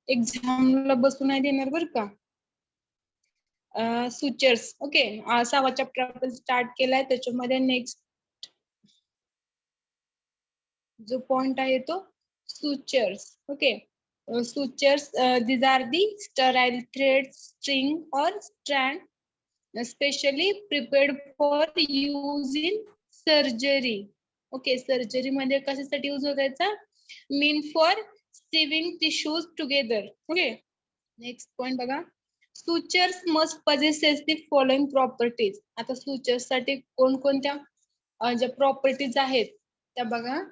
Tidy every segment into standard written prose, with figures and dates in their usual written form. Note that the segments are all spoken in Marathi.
एक्झामला बसू नाही देणार बरं का. सुचर्स. ओके, 6वा चॅप्टर आपण स्टार्ट केलाय. त्याच्यामध्ये नेक्स्ट जो पॉइंट आहे तो sutures. Okay, sutures, these are the sterile thread, string or strand specially prepared for use in surgery. Okay, surgery मध्ये कशासाठी यूज होता? mean for sewing tissues together. Okay, next point बघा. sutures must possess the following properties. आता sutures साठी कोणकोणत्या ज्या प्रॉपर्टीज आहेत त्या बघा.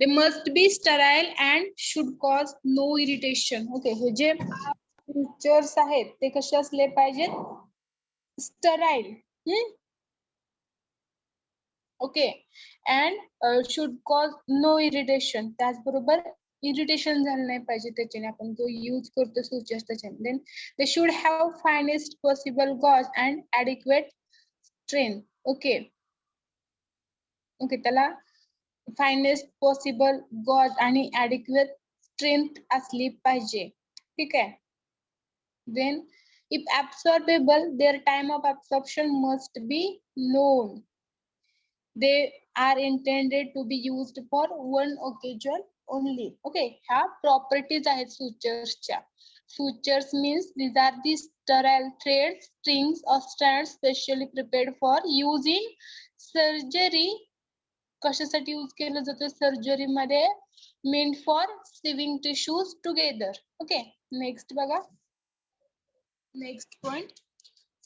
They must be sterile and should cause no irritation. Okay, हे जे features आहेत ते कसे असले पाहिजेत? Sterile. Okay, and should cause no irritation. त्याचबरोबर इरिटेशन झालं नाही पाहिजे त्याच्याने आपण जो यूज करतो सूचर्स त्याच्याने. Then they should have finest possible gauze and adequate strength. Okay. Okay, त्याला फायनेस्ट पॉसिबल गॉज आणि ॲडिक्वेट स्ट्रेंथ असली पाहिजे. ठीक आहे. Then if absorbable their time of absorption must be known. They are intended to be used for one occasion only. Okay, ह्या प्रॉपर्टीज आहेत सूचर्सच्या. Sutures means these are the sterile thread, strings or strands specially prepared for use in surgery. कशासाठी यूज केलं जातं सर्जरी मध्ये? Meant for sewing tissues together. Okay, next बघा. Next point.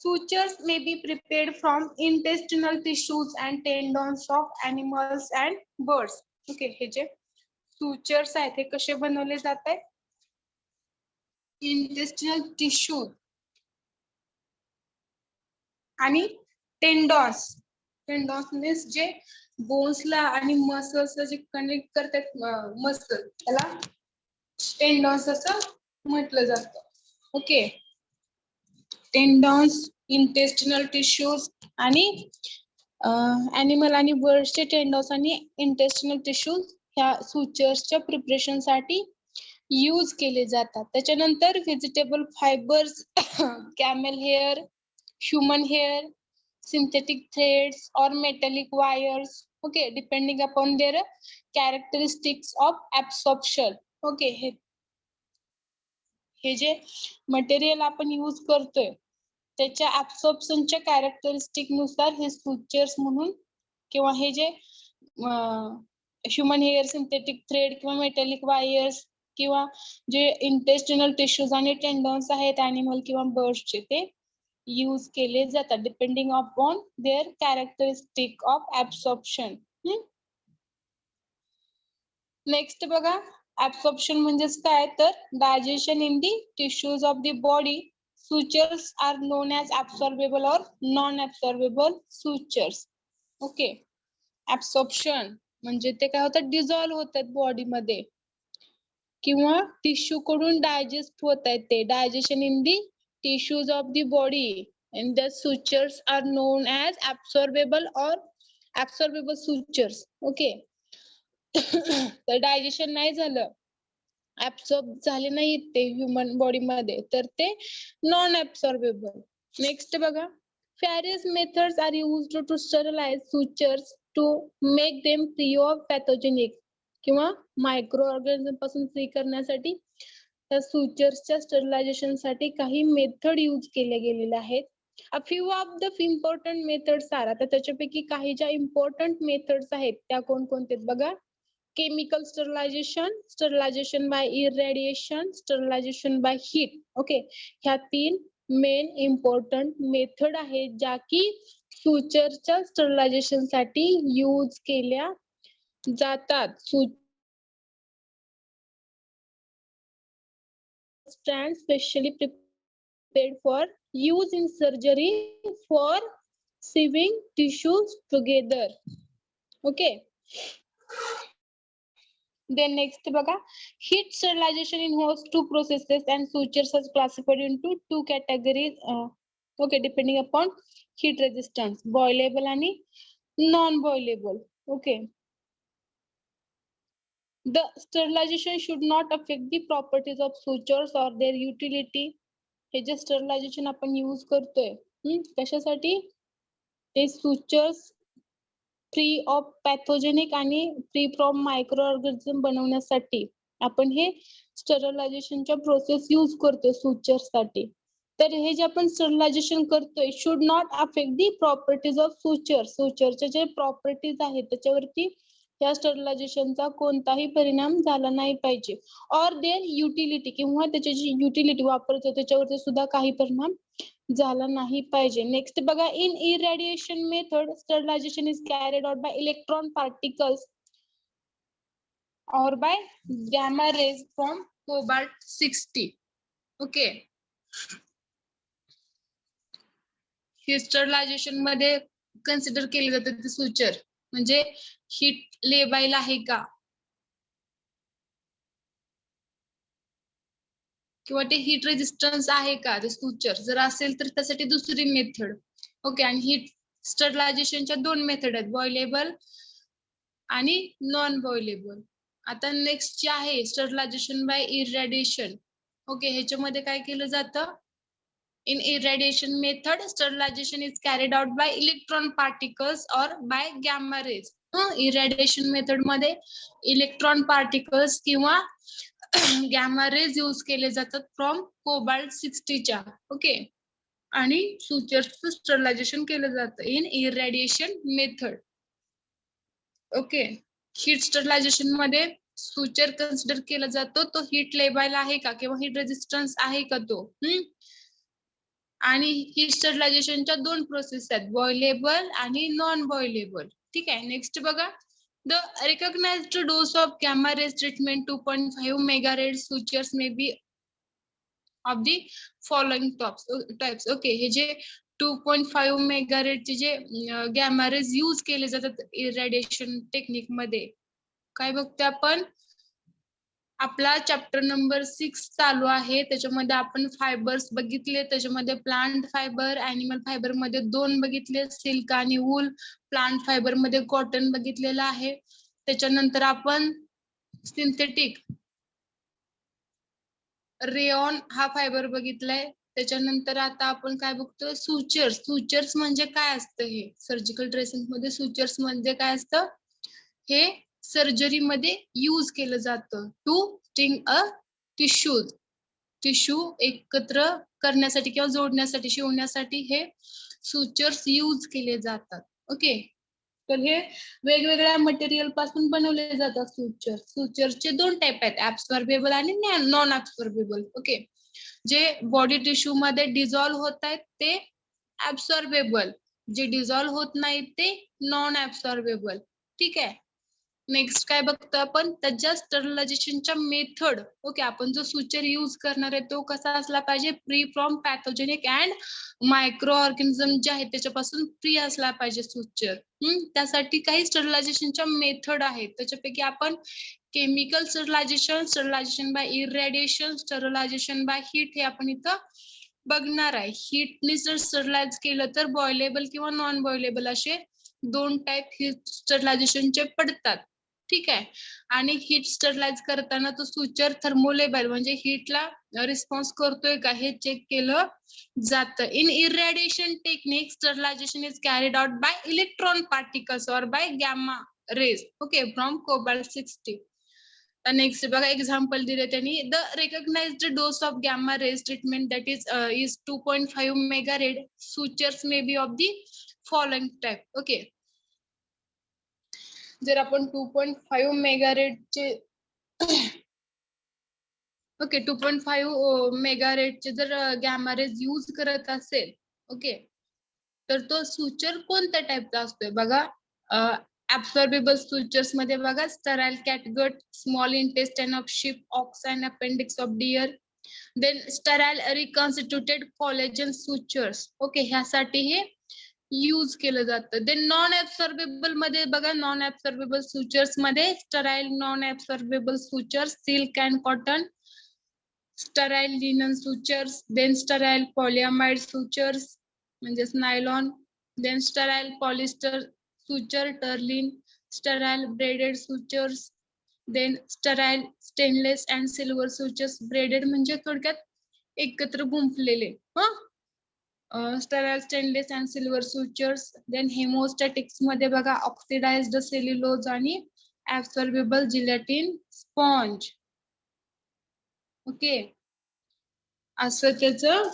Sutures may be prepared from intestinal tissues and tendons of animals and birds. Okay, हे जे sutures आहेत हे कसे बनवले जात आहेत? इंटेस्टिनल टिश्यू आणि टेंडॉन्स. टेंडॉन्स मीन्स जे बोन्सला आणि मसल्सला जे कनेक्ट करतात मसल, त्याला टेंडॉन्स असं म्हटलं जातं. ओके, टेंडॉन्स, इंटेस्टिनल टिश्यूज आणि ॲनिमल आणि बर्ड्सचे टेंडॉन्स आणि इंटेस्टिनल टिश्यूज ह्या सुचर्सच्या प्रिपरेशन साठी यूज केले जातात. त्याच्यानंतर vegetable fibres, camel hair, human hair, synthetic threads or metallic wires. Okay, depending upon their characteristics of absorption. Okay, हे जे मटेरियल आपण यूज करतोय त्याच्या ऍब्सॉर्प्शनच्या कॅरेक्टरिस्टिक नुसार हे सुचर्स म्हणून किंवा हे जे ह्युमन हेअर, सिंथेटिक थ्रेड किंवा मेटॅलिक वायर्स किंवा जे इंटेस्टिनल टिश्यूज आणि टेंडॉन्स आहेत ॲनिमल किंवा बर्ड्सचे ते यूज केले जातात depending upon their characteristic of absorption. Next बघा. ऍब्सॉर्प्शन म्हणजेच काय? तर digestion in the tissues of the body. Sutures are known as absorbable or non absorbable sutures. Okay, absorption म्हणजे ते काय होतात? डिझॉल्व्ह होतात बॉडीमध्ये किंवा टिश्यू कडून डायजेस्ट होत आहेत ते. Digestion in the tissues of the body and the sutures are known as absorbable or absorbable sutures. Okay. तर डायजेशन नाही झालं, ऍब्सॉर्ब झाले नाही ते ह्युमन बॉडी मध्ये, तर ते नॉन ऍब्सॉर्बेबल. नेक्स्ट बघा. various methods are used to sterilize sutures to make them free of pathogenic किंवा मायक्रो ऑर्गॅनिझम पासून फ्री करण्यासाठी त्या सुचर्सच्या स्टरलायझेशन साठी काही मेथड यूज केले गेलेले आहेत. A few of the important methods are. आता त्याच्यापैकी काही ज्या इम्पॉर्टंट मेथड्स आहेत त्या कोणकोणते बघा. Chemical sterilization, sterilization by irradiation, sterilization by heat. Okay, ह्या 3 मेन इम्पॉर्टंट मेथड आहेत ज्या की सुचरच्या स्टरलायझेशन साठी यूज केल्या जातात. Stand specially prepared for use in surgery for sewing tissues together. Okay. Then next बघा. Heat sterilization involves 2 processes and sutures are classified into 2 categories. Okay, depending upon heat resistance, boilable आणि non boilable. Okay. The sterilization should not affect the properties of sutures or their utility. हे जे स्टरलायझेशन आपण यूज करतोय कशासाठी, ते सुचर्स फ्री ऑफ पॅथोजेनिक आणि फ्री फ्रॉम मायक्रो ऑर्गॅनिझम बनवण्यासाठी आपण हे स्टरलायझेशनच्या प्रोसेस यूज करतोय सुचर्स साठी. तर हे जे आपण स्टरलायझेशन करतोय should not affect the properties of suture. सुचरचे जे प्रॉपर्टीज आहेत त्याच्यावरती या स्टरलायझेशनचा कोणताही परिणाम झाला नाही पाहिजे. ऑर देअर युटिलिटी, किंवा त्याची जी युटिलिटी वापरतो त्याच्यावरती सुद्धा काही परिणाम झाला नाही पाहिजे. नेक्स्ट बघा, in irradiation method sterilisation is carried out by electron particles or by gamma rays from cobalt 60. Okay. हे स्टरलायझेशन मध्ये कन्सिडर केले जाते ते सुचर म्हणजे हीट लेबाईल आहे का किंवा ते हीट रेजिस्टन्स आहे का ते सुचर. जर असेल तर त्यासाठी दुसरी मेथड. ओके. आणि हीट स्टरलायझेशनच्या दोन मेथड आहेत, बॉइलेबल आणि नॉन बॉइलेबल. आता नेक्स्ट जे आहे स्टरलायझेशन बाय इरेडिएशन. ओके. ह्याच्यामध्ये काय केलं जातं, in irradiation method sterilization is carried out by electron particles or by gamma rays. irradiation method मध्ये इलेक्ट्रॉन पार्टिकल्स किंवा गॅमा रेज यूज केले जातात फ्रॉम कोबाल्ट 60 च्या. ओके. आणि सुचरचं स्टरलायझेशन केलं जातं in irradiation method. Okay. Heat sterilisation मध्ये सुचर कन्सिडर केला जातो तो हीट लेबाईल आहे का किंवा हीट रेजिस्टन्स आहे का तो. आणि ही स्टरलायझेशनच्या दोन प्रोसेस आहेत, बॉइलेबल आणि नॉन बॉइलेबल. ठीक आहे. नेक्स्ट बघा, the recognized dose of gamma rays treatment 2.5 megarad sutures may be of the following types. Okay. हे जे 2.5 मेगारेडचे जे गॅमा रेज यूज केले जातात इरेडिएशन टेक्निक मध्ये, काय बघतोय आपण, आपला चॅप्टर नंबर 6 चालू आहे. त्याच्यामध्ये आपण फायबर्स बघितले. त्याच्यामध्ये प्लांट फायबर, अॅनिमल फायबर मध्ये 2 बघितले, सिल्क आणि वूल. प्लांट फायबर मध्ये कॉटन बघितलेलं आहे. त्याच्यानंतर आपण सिंथेटिक रेयॉन हा फायबर बघितलाय. त्याच्यानंतर आता आपण काय बघतोय, सुचर्स. सुचर्स म्हणजे काय असतं, हे सर्जिकल ड्रेसिंग मध्ये सुचर्स म्हणजे काय असतं, हे सर्जरी मध्ये यूज केलं जातं टू स्टिंग अ टिश्यू एकत्र करण्यासाठी किंवा जोडण्यासाठी, शिवण्यासाठी हे सुचर्स यूज केले जातात. ओके. तर हे वेगवेगळ्या मटेरियल पासून बनवले जातात सुचर. सुचरचे 2 टाइप आहेत, ऍब्सॉर्बेबल आणि नॉन ऍब्सॉर्बेबल. ओके. जे बॉडी टिश्यू मध्ये डिझॉल्व्ह होत आहेत ते ऍब्सॉर्बेबल, जे डिझॉल्व्ह होत नाहीत ते नॉन ऍब्सॉर्बेबल. ठीक आहे. नेक्स्ट काय बघतो आपण, त्याच्या स्टरलायझेशनच्या मेथड. ओके. आपण जो सुचर यूज करणार आहे तो कसा असला पाहिजे, free from pathogenic and micro organism जे आहे त्याच्यापासून फ्री असला पाहिजे सुचर. त्यासाठी काही स्टरलायझेशनच्या मेथड आहेत. त्याच्यापैकी आपण chemical sterilization, sterilization by irradiation, sterilization by heat हे आपण इथं बघणार आहे. हीटने जर स्टरलाइज केलं तर बॉइलेबल किंवा नॉन बॉइलेबल असे 2 टाइप हीट स्टरलायझेशनचे पडतात. ठीक आहे. आणि हीट स्टरलाइज करताना तो सुचर थर्मोलेबल म्हणजे हीटला रिस्पॉन्स करतोय का हे चेक केलं जातं. In irradiation technique sterilization is carried out by electron particles or by gamma rays. Okay. From cobalt 60. Next बघा, एक्झाम्पल दिले त्यांनी. The recognized dose of gamma rays treatment that is 2.5 megarad sutures may be of the following type. Okay. जर आपण 2.5 मेगारेडचे ओके 2.5 मेगारेडचे जर गॅमा रेज यूज करत असेल, ओके, तर तो सुचर कोणत्या टाइपचा असतोय बघा. ऍब्सॉर्बेबल सुचर्स मध्ये बघा, sterile catgut, small intestine of sheep, ox and appendix of deer. Then sterile reconstituted collagen sutures. Okay. ह्यासाठी हे यूज केलं जातं. देन नॉन ऍब्सॉर्बेबल मध्ये बघा, नॉन ऍब्सॉर्बेबल सुचर्स मध्ये sterile non absorbable sutures, silk and cotton, sterile linen sutures, then sterile polyamide sutures म्हणजेच nylon, then sterile polyester suture, terylene, sterile braided sutures, then sterile stainless and silver sutures, braided म्हणजे थोडक्यात एकत्र गुंफलेले. Sterile stainless and silver sutures. Then haemostatics मध्ये बघा ऑक्सिडाइज्ड सेल्युलोज आणि ऍब्सॉर्बेबल जिलेटिन स्पॉन्ज. ओके, असं त्याचं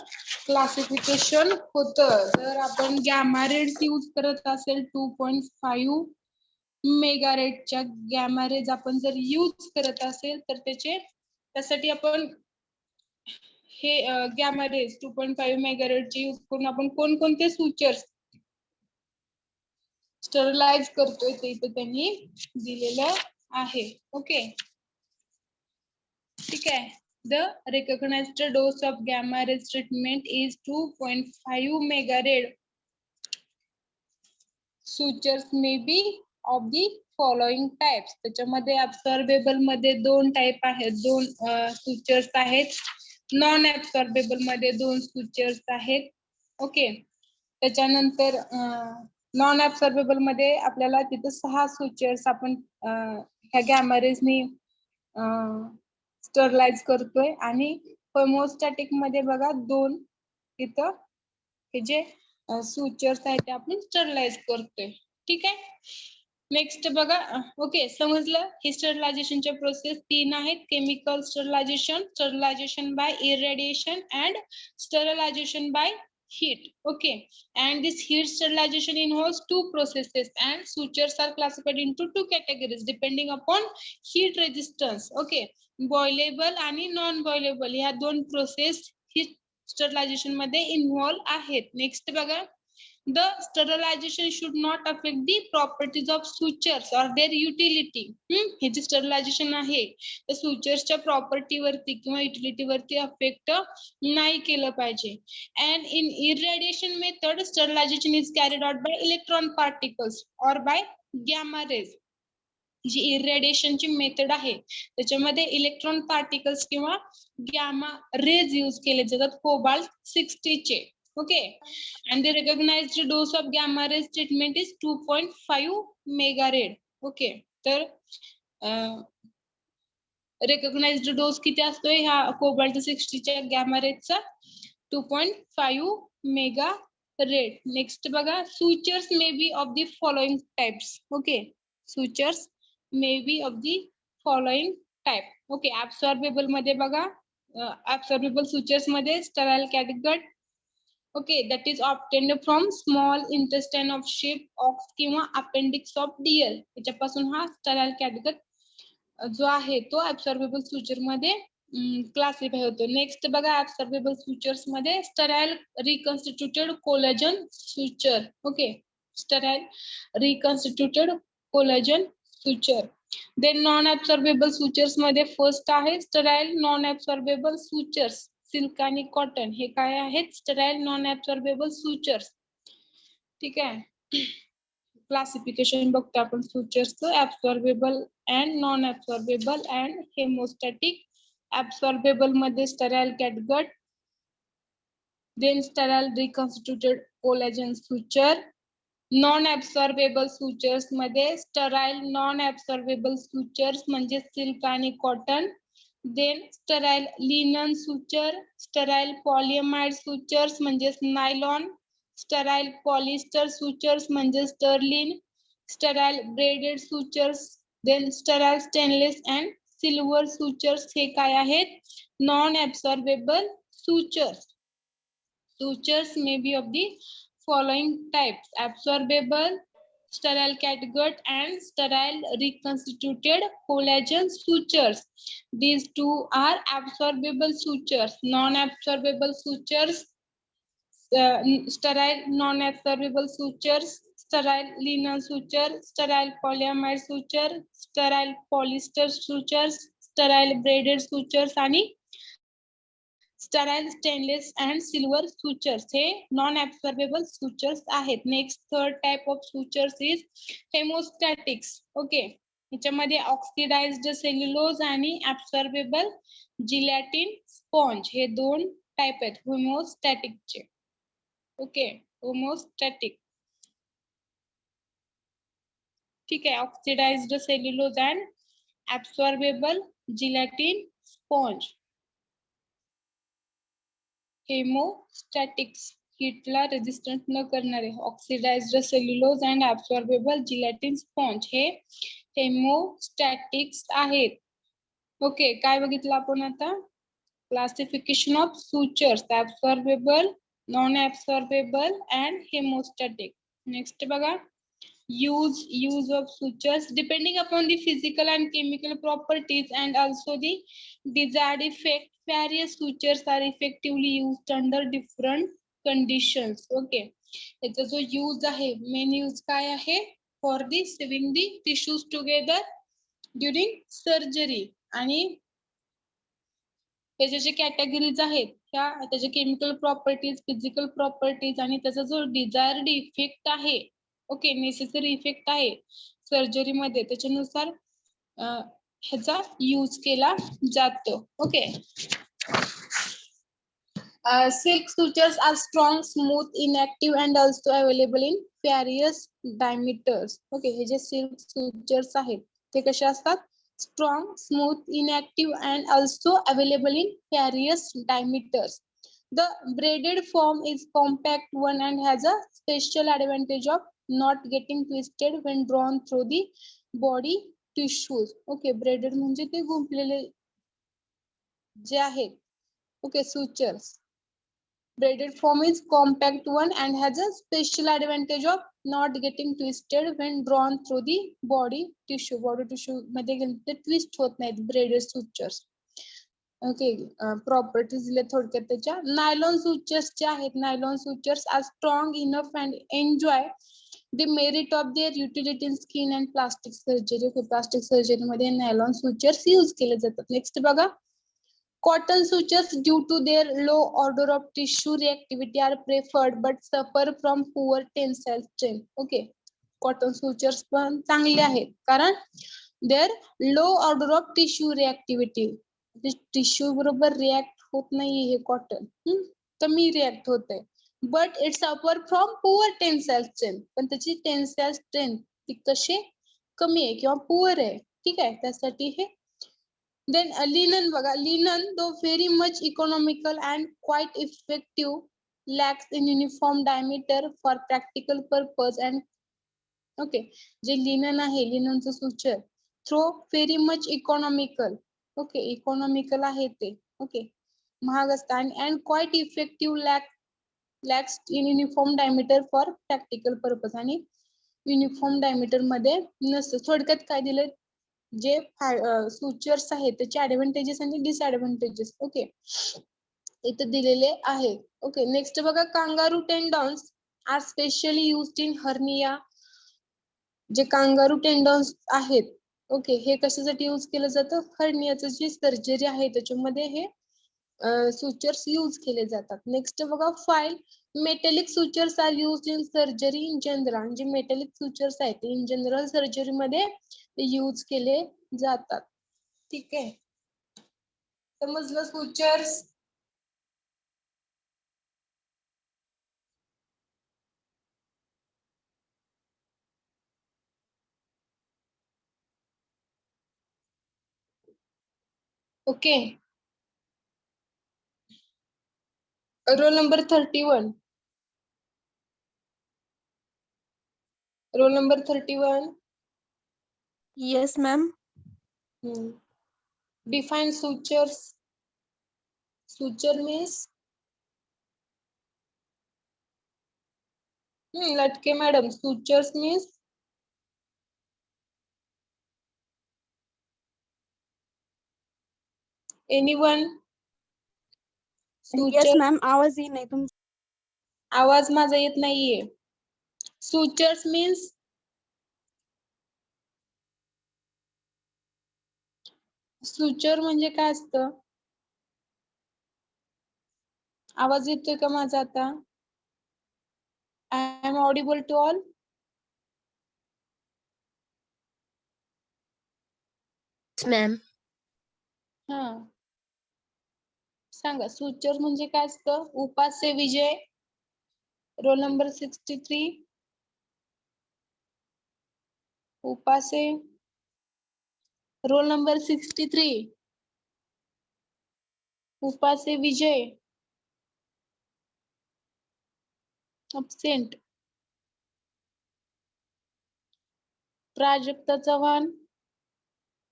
क्लासिफिकेशन होतं. जर आपण गॅमा रेज यूज करत असेल 2.5 मेगा रेटच्या गॅमा रेज आपण जर यूज करत असेल तर त्यासाठी आपण हे गॅमा रेज 2.5 मेगा रेटचे यूज करून आपण कोणकोणते सुचर्स स्टरलाइज करतोय ते इथे त्यांनी दिलेलं आहे. ओके, ठीक आहे. The recognized dose of gamma rays treatment is 2.5 megarad. Sutures may be of the following types. त्याच्यामध्ये absorbable मध्ये दोन टाइप आहेत, दोन सुचर्स आहेत. नॉन ऍब्सॉर्बेबल मध्ये दोन सुचर्स आहेत. ओके, त्याच्यानंतर नॉन ऍब्सॉर्बेबल मध्ये आपल्याला तिथे 6 सुचर्स आपण ह्या गॅमा रेजनी स्टरलाइज करतोय आणि होमोस्टॅटिक मध्ये बघा दोन इथं हे जे सुचर्स आहेत ते आपण स्टरलाइज करतोय. ठीक आहे, नेक्स्ट बघा. ओके, समजलं. ही स्टरलायझेशनच्या प्रोसेस 3 आहेत. Chemical sterilization, sterilization by irradiation and sterilization by heat. Okay, and this heat sterilization involves 2 processes and sutures are classified into 2 categories depending upon heat resistance. Okay, boilable आणि non boilable ह्या दोन प्रोसेस heat sterilization मध्ये इन्व्हॉल्व आहेत. नेक्स्ट बघा. The sterilization should not affect the properties of sutures or their utility. हे जे स्टरलायझेशन आहे तर सुचर्सच्या प्रॉपर्टी वरती किंवा युटिलिटी वरती अफेक्ट नाही केलं पाहिजे. And in irradiation method, sterilization is carried out by electron particles or by gamma rays. जी इरेडिएशनची मेथड आहे त्याच्यामध्ये इलेक्ट्रॉन पार्टिकल्स किंवा गॅमा रेज यूज केले जातात कोबाल्ट 60 चे. Okay, and the recognized dose of gamma rays treatment is 2.5 megarad. Okay, तर recognized dose किती असतोय ह्या कोबाल्ट 60 च्या गॅमा रेजचा 2.5 मेगा रेड. नेक्स्ट बघा. Sutures may be of the following types. Okay, sutures may be of the following type. Okay, absorbable मध्ये बघा, ऍब्सॉर्बेबल सुचर्स मध्ये sterile catgut. Okay, that is obtained from small intestine of sheep, ox किंवा अपेंडिक्स ऑफ डियल. याच्यापासून हा स्टराईल कॅटगट जो आहे तो ऍब्सॉर्बेबल सुचर मध्ये क्लासिफाय होतो. नेक्स्ट बघा. ऍब्सॉर्बेबल सुचर्स मध्ये sterile reconstituted collagen suture. Okay, sterile reconstituted collagen suture. Then non absorbable sutures मध्ये फर्स्ट आहे sterile non absorbable sutures. Silk आणि कॉटन हे काय आहेत? Sterile non absorbable sutures. ठीक आहे, क्लासिफिकेशन बघतो आपण सुचर्सचं. Absorbable and non absorbable and haemostatic. Absorbable मध्ये sterile catgut, then sterile reconstituted collagen suture. Non absorbable sutures मध्ये स्टराईल नॉन ऍब्सॉर्बेबल सुचर्स म्हणजे सिल्क आणि cotton. Then sterile linen suture, sterile polyamide sutures म्हणजे नायलॉन, स्टराईल पॉलिस्टर सुचर्स म्हणजे sterlin, sterile braided sutures. Then sterile stainless and silver sutures हे काय आहेत? Non absorbable sutures. Sutures may be of the following types: absorbable, sterile catgut, and sterile reconstituted collagen sutures. These two are absorbable sutures. Non-absorbable sutures, sterile non-absorbable sutures, sterile linen suture, sterile polyamide suture, sterile polyester sutures, sterile braided sutures आणि sterile stainless and silver sutures हे नॉन ऍब्सॉर्बेबल सुचर्स आहेत. Next third type of sutures is haemostatics. Okay, याच्यामध्ये ऑक्सिडाइज्ड सेल्युलोज आणि ऍब्सॉर्बेबल जिलॅटिन स्पॉन्ज हे दोन टाइप आहेत हेमोस्टॅटिकचे. Okay, haemostatic. ठीक आहे, oxidised cellulose and absorbable gelatin sponge. Haemostatics, हीटला रेजिस्टंट न करणारे oxidised cellulose and absorbable gelatin sponge हे हेमोस्टॅटिक्स आहेत. ओके, काय बघितलं आपण आता? Classification of sutures, absorbable, non absorbable and haemostatic. Next बघा, use of sutures depending upon the physical and chemical properties and also the desired effect. Various sutures are effectively used under different conditions. Okay, याचा जो यूज आहे, मेन यूज काय आहे? For the saving the tissues together during surgery. आणि त्याचे जे कॅटेगरीज आहेत त्या त्याचे केमिकल प्रॉपर्टीज, फिजिकल प्रॉपर्टीज आणि त्याचा जो डिझायर्ड इफेक्ट आहे, ओके, नेसेसरी इफेक्ट आहे सर्जरी मध्ये, त्याच्यानुसार ह्याचा यूज केला जातो. Okay, silk sutures are strong, smooth, inactive and also available in various diameters. Okay, हे जे सिल्क sutures आहेत ते कसे असतात? strong, smooth, inactive and also available in various diameters. The braided form is compact one and has a special advantage of not getting twisted when drawn through the body tissues. Okay, braided म्हणजे ते गुंफलेले जे आहेत. Okay, sutures. Braided form is compact one and has a special advantage of not getting twisted when drawn through the body tissue. Body tissue मध्ये ते twist होत नाहीत braided sutures. ओके, प्रॉपर्टीज दिले थोडक्यात त्याच्या. नायलॉन सूचर्स जे आहेत, nylon sutures are strong enough and enjoy the merit of their utility in skin and plastic surgery. Plastic surgery मध्ये नायलॉन सूचर्स यूज केले जातात. नेक्स्ट बघा, cotton sutures due to their low order of tissue reactivity are preferred but suffer from poor tensile strength. Okay, cotton sutures पण चांगले आहेत कारण their low order of tissue reactivity, tissue बरोबर रिएक्ट होत नाहीये हे कॉटन, कमी रिएक्ट होते. बट इट सफर फ्रॉम पुअर टेन्साइल स्ट्रेंथ, पण त्याची टेन्साइल स्ट्रेंथ ती कशी कमी आहे किंवा पुअर आहे. ठीक आहे, त्यासाठी हे. देन लिनन बघा, linen though very much economical and quite effective, lacks in uniform diameter for practical purpose and. Okay, जे लिनन आहे, लिननचं suture though very much economical. Okay, economical आहे ते. ओके, महाग असतं and quite effective lacks in uniform diameter for practical purpose, आणि युनिफॉर्म डायमीटर मध्ये नसतं. थोडक्यात काय दिलं, जे सूचर्स आहेत त्याचे ऍडव्हान्टेजेस आणि डिसएडव्हान्टेजेस ओके इथे दिलेले आहेत. ओके, नेक्स्ट बघा, kangaroo tendons are specially used in hernia. जे कांगारू टेंडॉन्स आहेत, ओके, हे कशासाठी यूज केलं जातं? हर्नियाचं जी सर्जरी आहे त्याच्यामध्ये हे सूचर्स यूज केले जातात. नेक्स्ट बघा, file metallic sutures are used in surgery in general. जे मेटॅलिक सूचर्स आहेत इन जनरल सर्जरी मध्ये यूज केले जातात. ठीक आहे, समजलं sutures? Okay, roll number 31. Roll number 31. Yes, ma'am. Define sutures. Suture means लटके madam. Sutures means anyone? Yes, ma'am. आवाज येत नाही तुमचा. आवाज माझा येत नाहीये. Sutures means suture म्हणजे काय असतं? आवाज येतोय का माझा आता? I am audible to all? Yes, ma'am. हा, सांगा suture म्हणजे काय असतं? Upasya Vijay. Roll number 63. Upase. Roll number 63. Upase Vijay. Absent. Prajakta Chavan.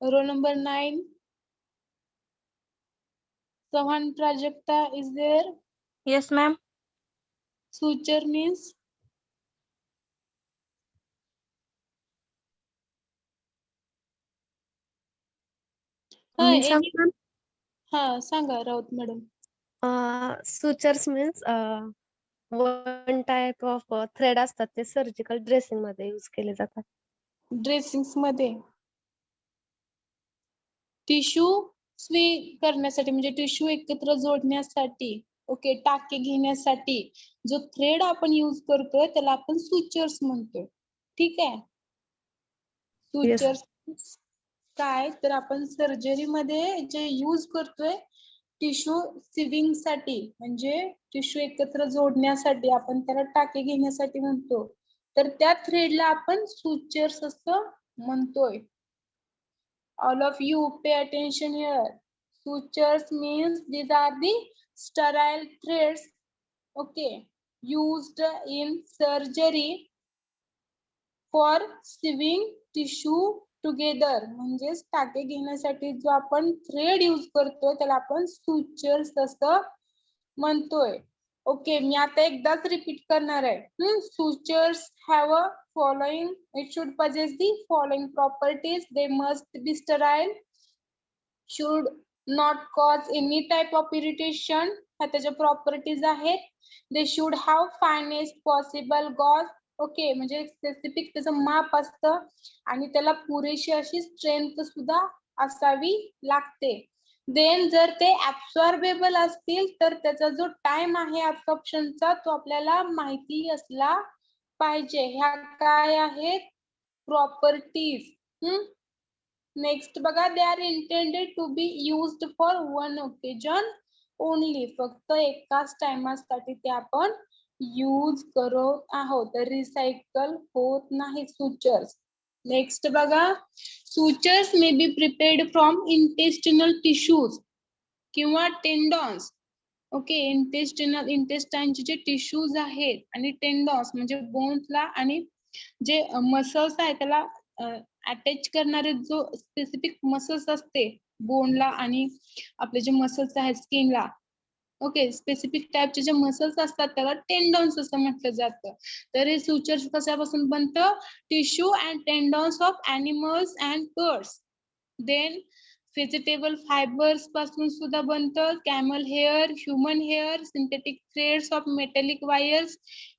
Roll number 9. Chauhan Prajakta is there. Yes, ma'am. Suture means Means any ma'am. सांगा Raut madam. Sutures means one type of thread असतात ते सर्जिकल ड्रेसिंग मध्ये यूज केले जातात. ड्रेसिंग्स मध्ये टिश्यू स्वी करण्यासाठी म्हणजे टिश्यू एकत्र जोडण्यासाठी, ओके, टाके घेण्यासाठी जो थ्रेड आपण यूज करतोय त्याला आपण सुचर्स म्हणतोय. ठीक आहे. Yes. सुचर्स काय तर आपण सर्जरी मध्ये जे यूज करतोय टिश्यू सिविंग साठी म्हणजे टिश्यू एकत्र जोडण्यासाठी आपण त्याला टाके घेण्यासाठी म्हणतो. तर त्या थ्रेडला आपण सुचर्स असं म्हणतोय. All of you pay attention here. Sutures means these are the sterile threads, okay, used in surgery for sewing tissue together. म्हणजे टाके घेण्यासाठी जो आपण थ्रेड यूज करतो त्याला आपण सुचर्स असं म्हणतोय. ओके, मी आता एकदाच रिपीट करणार आहे. Sutures have a following, it should possess the following properties. They must be sterile, should not cause any type of irritation. ह्या त्याच्या प्रॉपर्टीज आहेत. They should have finest possible gauze. Okay, म्हणजे स्पेसिफिक त्याचं माप असतं आणि त्याला पुरेशी अशी स्ट्रेंथ सुद्धा असावी लागते. देन जर ते ऍब्सॉर्बेबल असतील तर त्याचा जो टाइम आहे ऍब्सॉर्प्शनचा तो आपल्याला माहिती असला पाहिजे. ह्या काय आहेत प्रॉपर्टीज. नेक्स्ट बघा, they are intended to be used for one occasion only. फक्त एकाच टाइमासाठी ते आपण यूज करत आहोत, रिसायकल होत नाही सुचर्स. नेक्स्ट बघा, sutures may B prepared from intestinal tissues किंवा टेंडॉन्स. ओके, इंटेस्टाइनचे जे टिश्यूज आहेत आणि टेंडॉन्स म्हणजे बोन्सला आणि जे मसल्स आहे त्याला अटॅच करणारे जो स्पेसिफिक मसल्स असते बोनला आणि आपले जे मसल्स आहेत स्किनला, ओके, स्पेसिफिक टाइपचे जे मसल्स असतात त्याला टेंडॉन्स असं म्हटलं जातं. तर हे सुचर्स कशापासून बनतं? Tissue and tendons of animals and birds. Then vegetable fibres पासून सुद्धा बनतं. Camel hair, human hair, synthetic threads of metallic wires,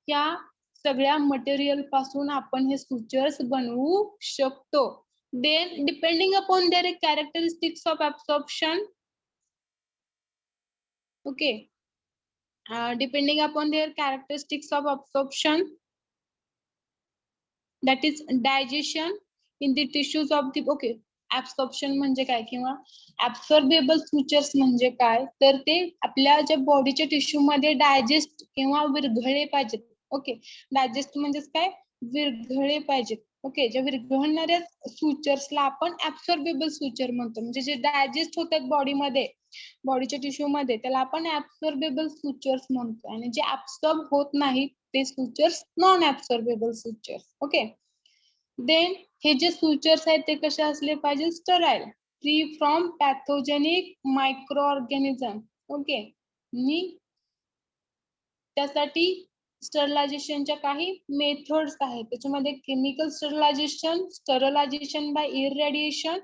या सगळ्या मटेरियल पासून आपण हे सुचर्स बनवू शकतो. Then depending upon their characteristics of absorption, okay, depending upon their characteristics of absorption, that is digestion in the tissues of the, okay, absorption म्हणजे काय किंवा absorbable sutures म्हणजे काय तर ते आपल्या ज्या बॉडीच्या टिश्यू मध्ये डायजेस्ट किंवा विरघळले पाहिजेत. ओके, डायजेस्ट म्हणजे काय, विरघळले पाहिजेत. ओके, ज्या विरघळणाऱ्या सुचर्सला आपण ऍब्सॉर्बेबल सुचर म्हणतो. म्हणजे जे डायजेस्ट होतात बॉडीमध्ये, बॉडीच्या टिश्यू मध्ये, त्याला आपण ऍब्सॉर्बेबल सुचर्स म्हणतो. आणि जे ऍब्सॉर्ब होत नाहीत ते sutures non absorbable sutures. Okay, then हे जे सुचर्स आहेत ते कसे असले पाहिजे? Sterile, free from pathogenic micro organism. Okay, मी त्यासाठी स्टरलायझेशनच्या काही मेथड्स आहेत. त्याच्यामध्ये केमिकल स्टरलायझेशन बाय इररेडिएशन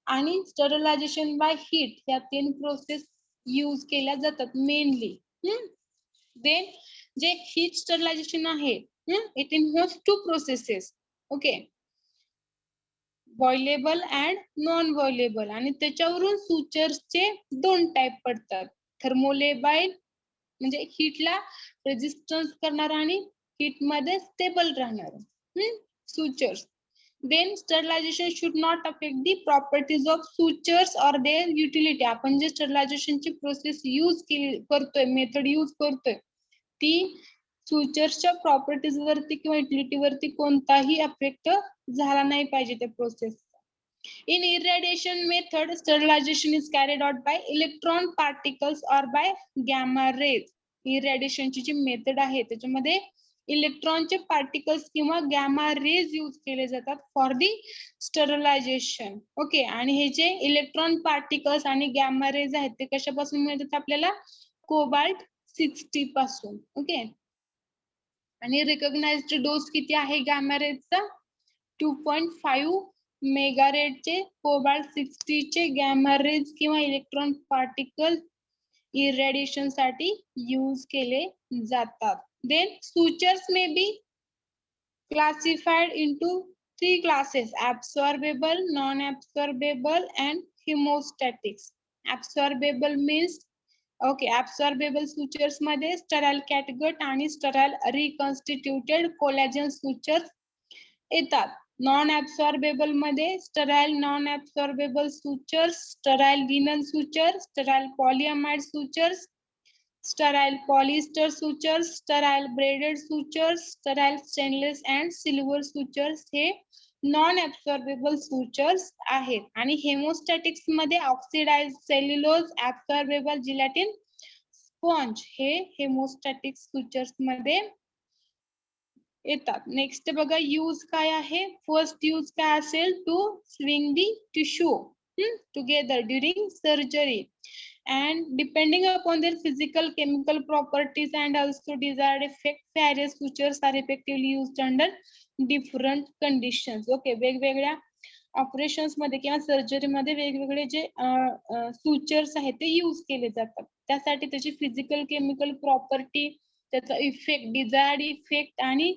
आणि स्टरलायझेशन बाय हीट, या 3 प्रोसेस यूज केल्या जातात मेनली. देन जे हीट स्टरलायझेशन आहे, it involves 2 processes. Okay, boilable and non boilable. आणि त्याच्यावरून सुचर्सचे 2 टाइप पडतात. थर्मोलेबाइल म्हणजे हीटला रेजिस्टन्स करणारा आणि हीट मध्ये स्टेबल राहणारा sutures. Then sterilization should not affect the properties of sutures or their utility. आपण जे स्टरलायझेशनची प्रोसेस यूज करतोय, मेथड यूज करतोय, ती सुचर्सच्या प्रॉपर्टीज वरती किंवा युटिलिटी वरती कोणताही अफेक्ट झाला नाही पाहिजे त्या प्रोसेसचा. In irradiation method, sterilization is carried out by electron particles or by gamma rays. Irradiation ची जी मेथड आहे त्याच्यामध्ये इलेक्ट्रॉनचे पार्टिकल्स किंवा गॅमा रेज यूज केले जातात फॉर दी स्टरलायझेशन. ओके, आणि हे जे इलेक्ट्रॉन पार्टिकल्स आणि गॅमा रेज आहेत ते कशापासून मिळतात आपल्याला? कोबाल्ट 60 पासून. ओके, आणि रिकॉग्नाइज्ड डोस किती आहे गॅमा रेजचा? 2.5 मेगा रेडचे कोबाल्ट 60 चे गॅमा रेज किंवा इलेक्ट्रॉन पार्टिकल इरेडिएशन साठी यूज केले जातात. Then sutures may be classified into 3 classes: absorbable, non-absorbable and hemostatics. Absorbable means absorbable sutures मध्ये sterile catgut आणि sterile reconstituted collagen sutures येतात. Non-absorbable मध्ये sterile non-absorbable sutures, sterile linen sutures, sterile polyamide sutures, sterile polyester sutures, sterile braided sutures, sterile stainless and silver sutures हे non-absorbable sutures आहेत. आणि हेमोस्टॅटिक्स मध्ये oxidise cellulose, absorbable gelatin, sponge हे हेमोस्टॅटिक sutures मध्ये येतात. नेक्स्ट बघा यूज काय आहे. फर्स्ट यूज काय असेल? To swing the tissue together during surgery and depending upon their physical chemical properties and also desired effect, various sutures are effectively used under different conditions. Okay, वेगवेगळ्या ऑपरेशन्स मध्ये किंवा सर्जरी मध्ये वेगवेगळे जे सुचर्स आहेत ते यूज केले जातात. त्यासाठी त्याची फिजिकल केमिकल प्रॉपर्टी, त्याचा इफेक्ट, डिझायर्ड इफेक्ट आणि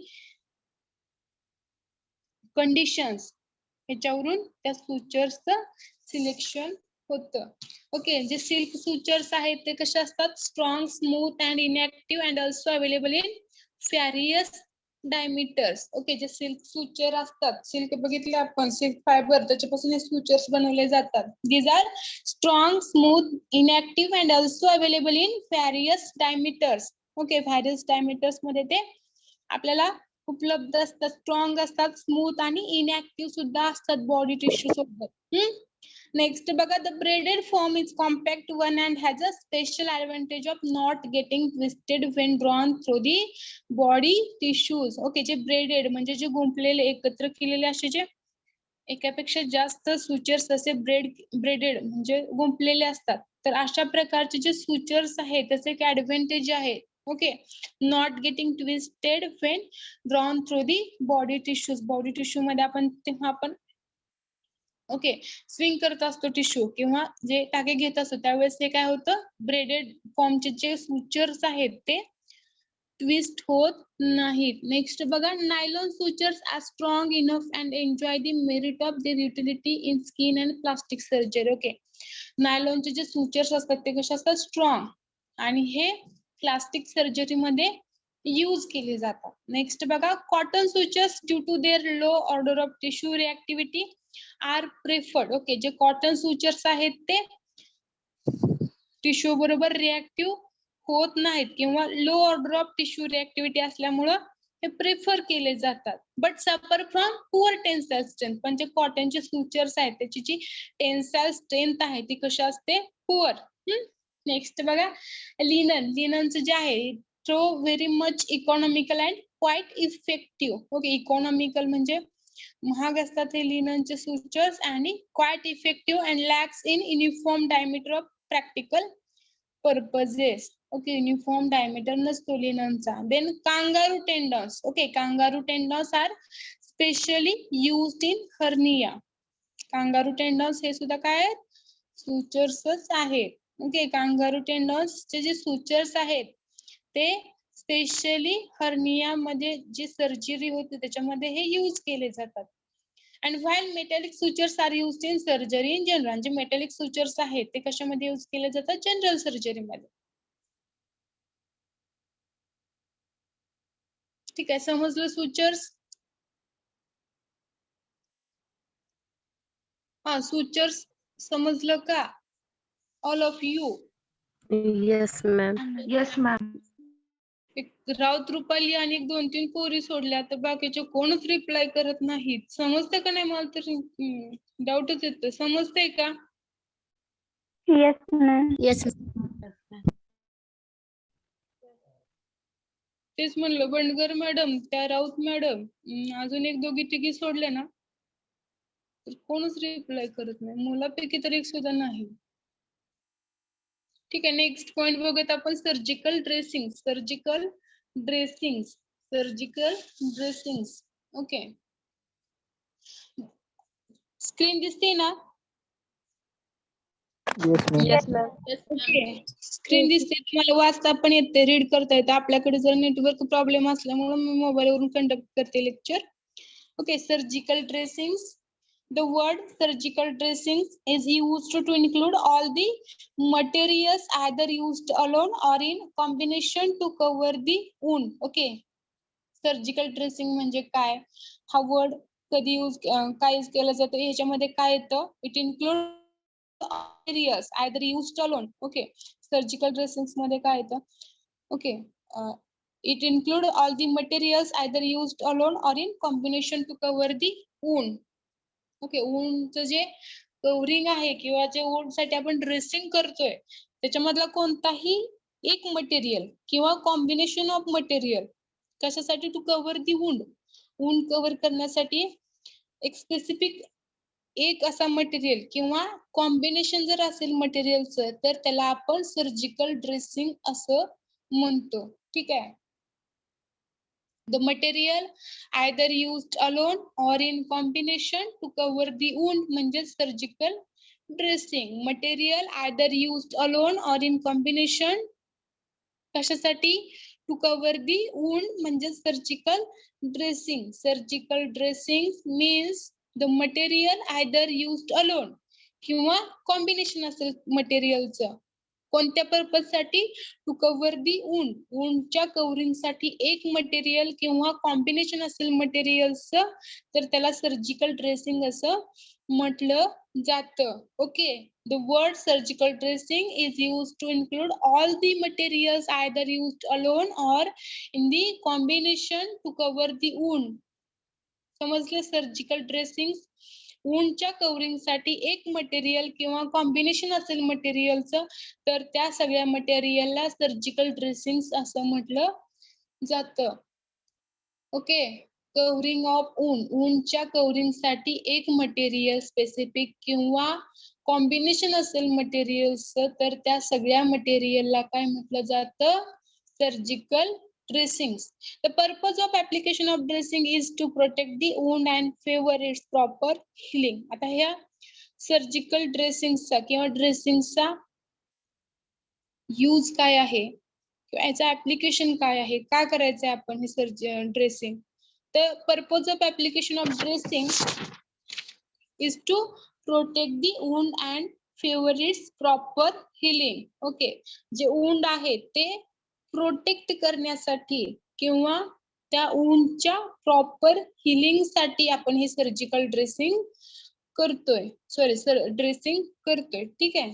कंडिशन्स ह्याच्यावरून त्या सुचर्सचं सिलेक्शन होतं. ओके, जे सिल्क सुचर्स आहेत ते कसे असतात? Strong, smooth and inactive and also available in various diameters. Okay, जे सिल्क सुचर असतात, सिल्क बघितले आपण, सिल्क फायबर, त्याच्यापासून हे सुचर्स बनवले जातात. These are strong, smooth, inactive and also available in various diameters. Okay, various diameters मध्ये ते आपल्याला उपलब्ध असतात. स्ट्रॉंग असतात, स्मूथ आणि इनएक्टिव्ह सुद्धा असतात बॉडी टिश्यू सोबत. Next बघा, the braided form is compact one and has a special advantage of not getting twisted when drawn through the body tissues. Okay, जे ब्रेडेड म्हणजे जे गुंफलेले एकत्र केलेले असे जे एकापेक्षा जास्त सुचर्स असे ब्रेडेड म्हणजे गुंफलेले असतात. तर अशा प्रकारचे जे सुचर्स आहेत त्याचे एक ऍडव्हान्टेज आहे. Okay, not getting twisted when drawn through the body tissues. Body tissue मध्ये आपण तेव्हा आपण ओके स्विंग करत असतो टिश्यू किंवा जे टाके घेत असतो त्यावेळेस ते काय होतं? ब्रेडेड फॉर्मचे जे सुचर्स आहेत ते ट्विस्ट होत नाहीत. नेक्स्ट बघा, nylon sutures are strong enough and enjoy the merit of their utility in skin and plastic surgery. Okay, नायलॉनचे जे सुचर्स असतात ते कसे असतात? स्ट्रॉंग, आणि हे प्लास्टिक सर्जरी मध्ये यूज केले जातात. नेक्स्ट बघा, cotton sutures due to their low order of tissue reactivity are preferred. Okay, जे कॉटन सुचर्स आहेत ते टिश्यू बरोबर रिएक्टिव्ह होत नाहीत किंवा low order of tissue reactivity असल्यामुळं हे प्रेफर केले जातात. But suffer from poor tensile strength. पण जे कॉटनचे सुचर्स आहेत त्याची जी टेन्साइल स्ट्रेंथ आहे ती कशी असते? पुअर. नेक्स्ट बघा, लिननचं जे आहे so very much economical and quite effective. Okay, economical म्हणजे महाग असतात हे लिननचे सुचर्स आणि quite effective and lacks in uniform diameter of practical purposes. Okay, uniform diameter नसतो लिननचा. Then kangaroo tendons. Okay, kangaroo tendons are specially used in hernia. Kangaroo tendons हे सुद्धा काय आहेत? सुचर्सच आहेत. ओके, कांगारू टेंडन्सचे जे सुचर्स आहेत ते स्पेशली हर्निया मध्ये जी सर्जरी होते त्याच्यामध्ये हे यूज केले जातात. And while metallic sutures are used in surgery in general, जे metallic sutures आहेत ते कशामध्ये यूज केले जातात? जनरल सर्जरी मध्ये. ठीक आहे, समजलं सुचर्स? हा, सुचर्स समजलं का? All of you? Yes, ma'am. Yes, ma'am. Raut, Rupali आणि 2-3 पोरी सोडल्या तर बाकीचे कोणच रिप्लाय करत नाहीत. समजतं का नाही मला तर डाऊटच येतो, समजतंय का? Yes, ma'am. Yes. तेच म्हणलं, बंडगर मॅडम, त्या राऊत मॅडम, अजून एक दोघी तिघी सोडले ना तर कोणच रिप्लाय करत नाही, मुलापैकी तर एक सुद्धा नाही. ठीक आहे, नेक्स्ट पॉइंट बघूयात आपण. Surgical dressing. Surgical dressing. Surgical dressing. Okay, screen दिसते ना? Yes, ma'am. ओके, स्क्रीन दिसते, तुम्हाला वाचता पण येते, रीड करता येते. आपल्याकडे जर नेटवर्क प्रॉब्लेम असल्यामुळे मी मोबाईलवरून कंडक्ट करते lecture. Okay, surgical dressing. The word surgical dressing is used to include all the materials either used alone or in combination to cover the wound. Okay, surgical dressing म्हणजे काय? हा वर्ड कधी काय यूज केला जातो, ह्याच्यामध्ये काय येतं? It include materials either used alone. Okay, surgical dressing मध्ये काय येतं? Okay, it include all the materials either used alone or in combination to cover the wound. Okay, ऊनचं जे कव्हरिंग आहे किंवा जे ऊन साठी आपण ड्रेसिंग करतोय त्याच्यामधला कोणताही एक मटेरियल किंवा कॉम्बिनेशन ऑफ मटेरियल कशासाठी? To cover the wound. Wound cover करण्यासाठी एक स्पेसिफिक एक असा मटेरियल किंवा कॉम्बिनेशन जर असेल मटेरियलचं तर त्याला आपण सर्जिकल ड्रेसिंग असं म्हणतो. ठीक आहे. The material either used alone or in combination to cover the wound म्हणजे surgical dressing. Material either used alone or in combination कशासाठी? To cover the wound म्हणजे surgical dressing. Surgical dressing means the material either used alone किंवा कॉम्बिनेशन असेल मटेरियलचं. कोणत्या पर्पज साठी? To cover the wound. वुंडच्या कव्हरिंग साठी एक मटेरियल किंवा कॉम्बिनेशन असेल मटेरियलचं तर त्याला सर्जिकल ड्रेसिंग असं म्हटलं जातं. Okay, the word surgical dressing is used to include all the materials either used alone or in the combination to cover the wound. समजले? सर्जिकल ड्रेसिंग वुंडच्या कव्हरिंग साठी एक मटेरियल किंवा कॉम्बिनेशन असेल मटेरियलचं तर त्या सगळ्या मटेरियलला सर्जिकल ड्रेसिंग असं म्हटलं जातं. Okay, covering of wound. वुंडच्या कव्हरिंग साठी एक मटेरियल स्पेसिफिक किंवा कॉम्बिनेशन असेल मटेरियलचं तर त्या सगळ्या मटेरियलला काय म्हटलं जातं? Surgical dressing. The purpose of application of dressing is to protect the wound and favor its proper healing. आता ह्या सर्जिकल ड्रेसिंगचा किंवा ड्रेसिंगचा यूज काय आहे किंवा याचा ऍप्लिकेशन काय आहे, का करायचंय आपण हे dressing? The purpose of application of dressing is to protect the wound and favor its proper healing. Okay, जे wound आहे ते प्रोटेक्ट करण्यासाठी किंवा त्या वुंडच्या प्रॉपर हिलिंग साठी आपण हे सर्जिकल ड्रेसिंग करतोय. ड्रेसिंग करतोय. ठीक आहे.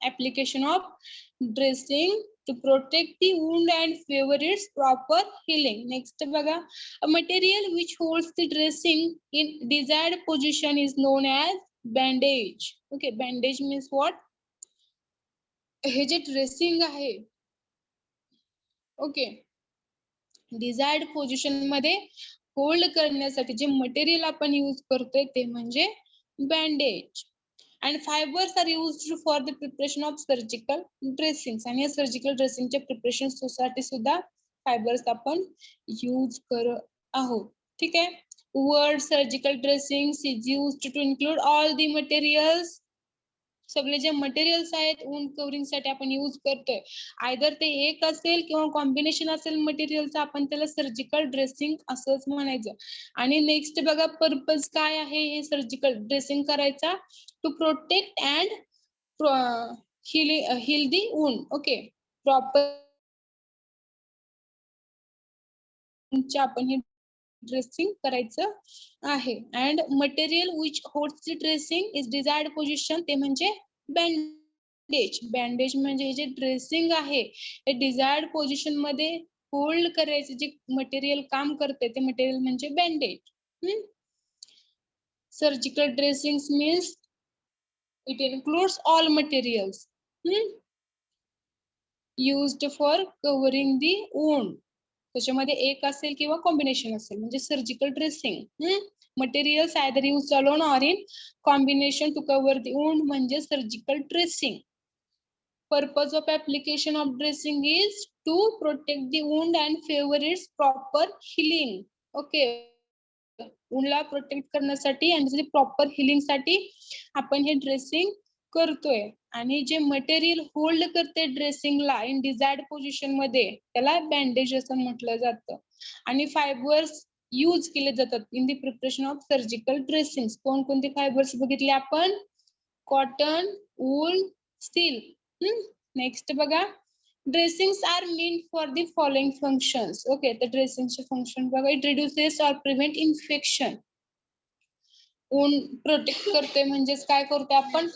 Application of dressing to protect the wound and favour its proper healing. Next बघा, a material which holds the dressing in desired position is known as bandage. Okay, bandage means what? हे जे ड्रेसिंग आहे, ओके, डिझायर्ड पोझिशन मध्ये होल्ड करण्यासाठी जे मटेरियल आपण यूज करतोय ते म्हणजे bandage. And fibres are used for the preparation of surgical dressing. आणि या सर्जिकल ड्रेसिंगच्या प्रिपरेशन साठी सुद्धा फायबर्स आपण यूज करत आहोत. ठीक आहे. Word surgical dressing is used to include all the materials. सगळे जे मटेरियल्स आहेत वुंड कव्हरिंग साठी आपण यूज करतोय, आयदर ते एक असेल किंवा कॉम्बिनेशन असेल मटेरियलचं, आपण त्याला सर्जिकल ड्रेसिंग असंच म्हणायचं. आणि नेक्स्ट बघा, पर्पज काय आहे हे सर्जिकल ड्रेसिंग करायचा? To protect and heal the wound. Okay, proper आपण हे ड्रेसिंग करायचं आहे. And material which holds the dressing is desired position, ते म्हणजे बँडेज. बँडेज म्हणजे हे जे ड्रेसिंग आहे हे डिझायर्ड पोझिशन मध्ये होल्ड करायचे जे मटेरियल काम करते ते मटेरियल म्हणजे bandage. Surgical dressings means it includes all materials used for covering the wound. त्याच्यामध्ये एक असेल किंवा कॉम्बिनेशन असेल म्हणजे surgical dressing. Materials either use alone or in combination to cover the wound म्हणजे surgical dressing. Purpose of application of dressing is to protect the wound and favor its proper healing. Okay. वुंडला प्रोटेक्ट करण्यासाठी आणि प्रॉपर हिलिंग साठी आपण हे ड्रेसिंग करतोय. आणि जे मटेरियल होल्ड करते ड्रेसिंगला इन डिझायर्ड पोझिशन मध्ये त्याला बँडेज असं म्हटलं जातं. आणि फायबर्स यूज केले जातात in the preparation of surgical dressing. कोणकोणते फायबर्स बघितले आपण? Cotton, wool, steel. नेक्स्ट बघा, dressings are meant for the following functions. Okay, तर ड्रेसिंगचे फंक्शन बघा. It reduces or prevent infection. ऊन प्रोटेक्ट करते म्हणजेच काय करतो आपण?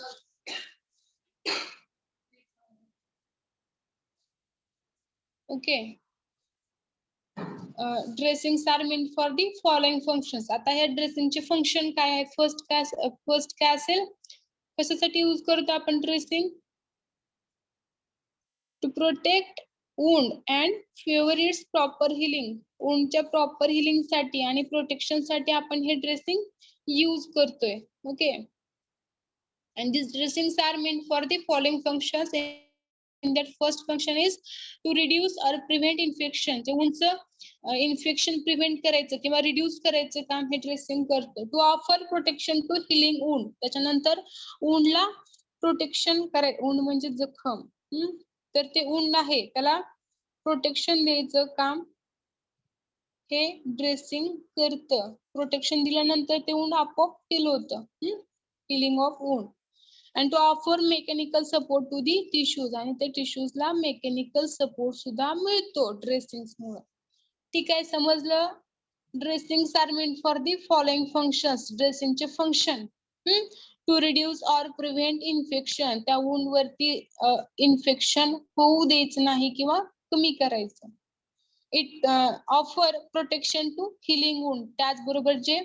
Okay, dressings are meant for the following functions. आता ह्या ड्रेसिंगचे फंक्शन काय आहे? फर्स्ट काय असेल? कशासाठी यूज करतो आपण dressing? To protect wound and favor its proper healing. woundच्या प्रॉपर हिलिंग साठी आणि प्रोटेक्शन साठी आपण हे ड्रेसिंग यूज करतोय. Okay, and these dressings are meant for the following functions. In that first function is to reduce or prevent infection. जे woundचं इन्फेक्शन प्रिव्हेंट करायचं किंवा रिड्यूस करायचं काम हे ड्रेसिंग करतो. To offer protection to healing wound. त्याच्यानंतर woundला प्रोटेक्शन करायचं. wound म्हणजे जखम. तर ते wound आहे त्याला प्रोटेक्शन द्यायचं काम हे ड्रेसिंग करतं. प्रोटेक्शन दिल्यानंतर ते wound आपोआप हिल होतं. Healing of wound. and to offer mechanical support to the tissues. आणि ते टिश्यूजला मेकॅनिकल सपोर्ट सुद्धा मिळतो ड्रेसिंग्स मुळे. ठीक आहे, समजलं? Dressings are meant for the following functions. ड्रेसिंगचे function to reduce or prevent infection. त्या वुंड वरती इन्फेक्शन होऊ द्यायचं नाही किंवा कमी करायचं. It offer protection to healing wound. त्याचबरोबर जे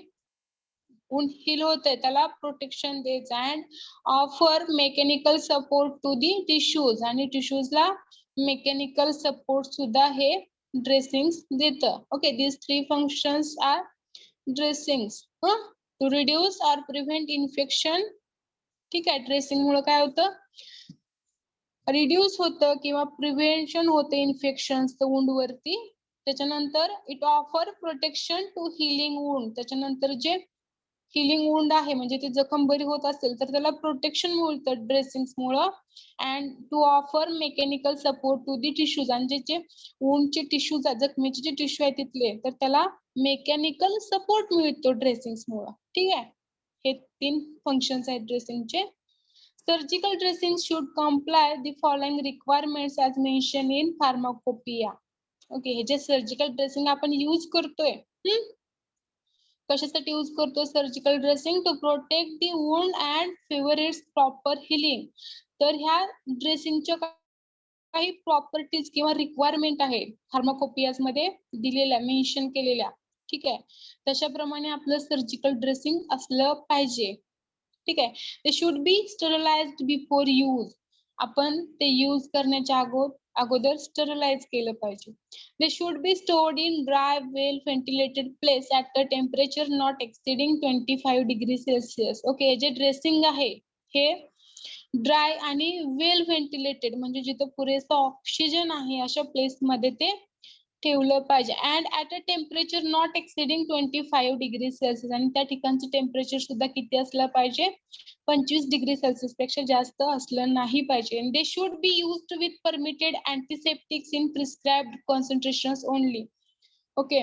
वुंड हिल होत आहे त्याला प्रोटेक्शन द्यायचं. And offer mechanical support to the tissues. आणि टिश्यूजला मेकॅनिकल सपोर्ट सुद्धा हे ड्रेसिंग्स देतं. Okay, these three functions are dressings. To reduce or prevent infection. ठीक आहे, ड्रेसिंग मुळे काय होतं? रिड्यूस होतं किंवा प्रिव्हेंशन होते इन्फेक्शन वुंड वरती. त्याच्यानंतर it offer protection to healing wound. त्याच्यानंतर जे हिलिंग वुंड आहे म्हणजे ती जखम बरी होत असेल तर त्याला प्रोटेक्शन मिळतं ड्रेसिंग मुळे. And to offer mechanical support to the tissues. आणि जे वुंडचे टिश्यूज जखमेचे जे टिश्यू आहे तिथले तर त्याला मेकॅनिकल सपोर्ट मिळतो ड्रेसिंग मुळे. ठीक आहे, हे 3 फंक्शन्स आहेत ड्रेसिंगचे. Surgical dressing should comply the following requirements as mention in pharmacopoeia. Okay, हे जे सर्जिकल ड्रेसिंग आपण यूज करतोय कशासाठी यूज करतो surgical dressing? To protect the wound and favour its proper healing. तर ह्या ड्रेसिंगच्या काही प्रॉपर्टीज किंवा रिक्वायरमेंट आहे फार्माकोपियाज मध्ये दिलेल्या मेन्शन केलेल्या. ठीक आहे, तशाप्रमाणे आपलं सर्जिकल ड्रेसिंग असलं पाहिजे. ठीक आहे, ते should be sterilised before use. आपण ते यूज करण्याच्या अगोदर स्टरलाइज केलं पाहिजे. They should be stored in dry, well ventilated place at a temperature not exceeding 25 degrees Celsius. Okay, जे ड्रेसिंग आहे हे ड्राय आणि वेल व्हेंटिलेटेड म्हणजे जिथं पुरेसा ऑक्सिजन आहे अशा प्लेस मध्ये ते ठेवलं पाहिजे. And at a temperature not exceeding 25 degree Celsius. आणि त्या ठिकाणचं टेम्परेचर सुद्धा किती असलं पाहिजे? 25 डिग्री सेल्सिअस पेक्षा जास्त असलं नाही पाहिजे. They should be used with permitted antiseptics in prescribed concentrations only. Okay,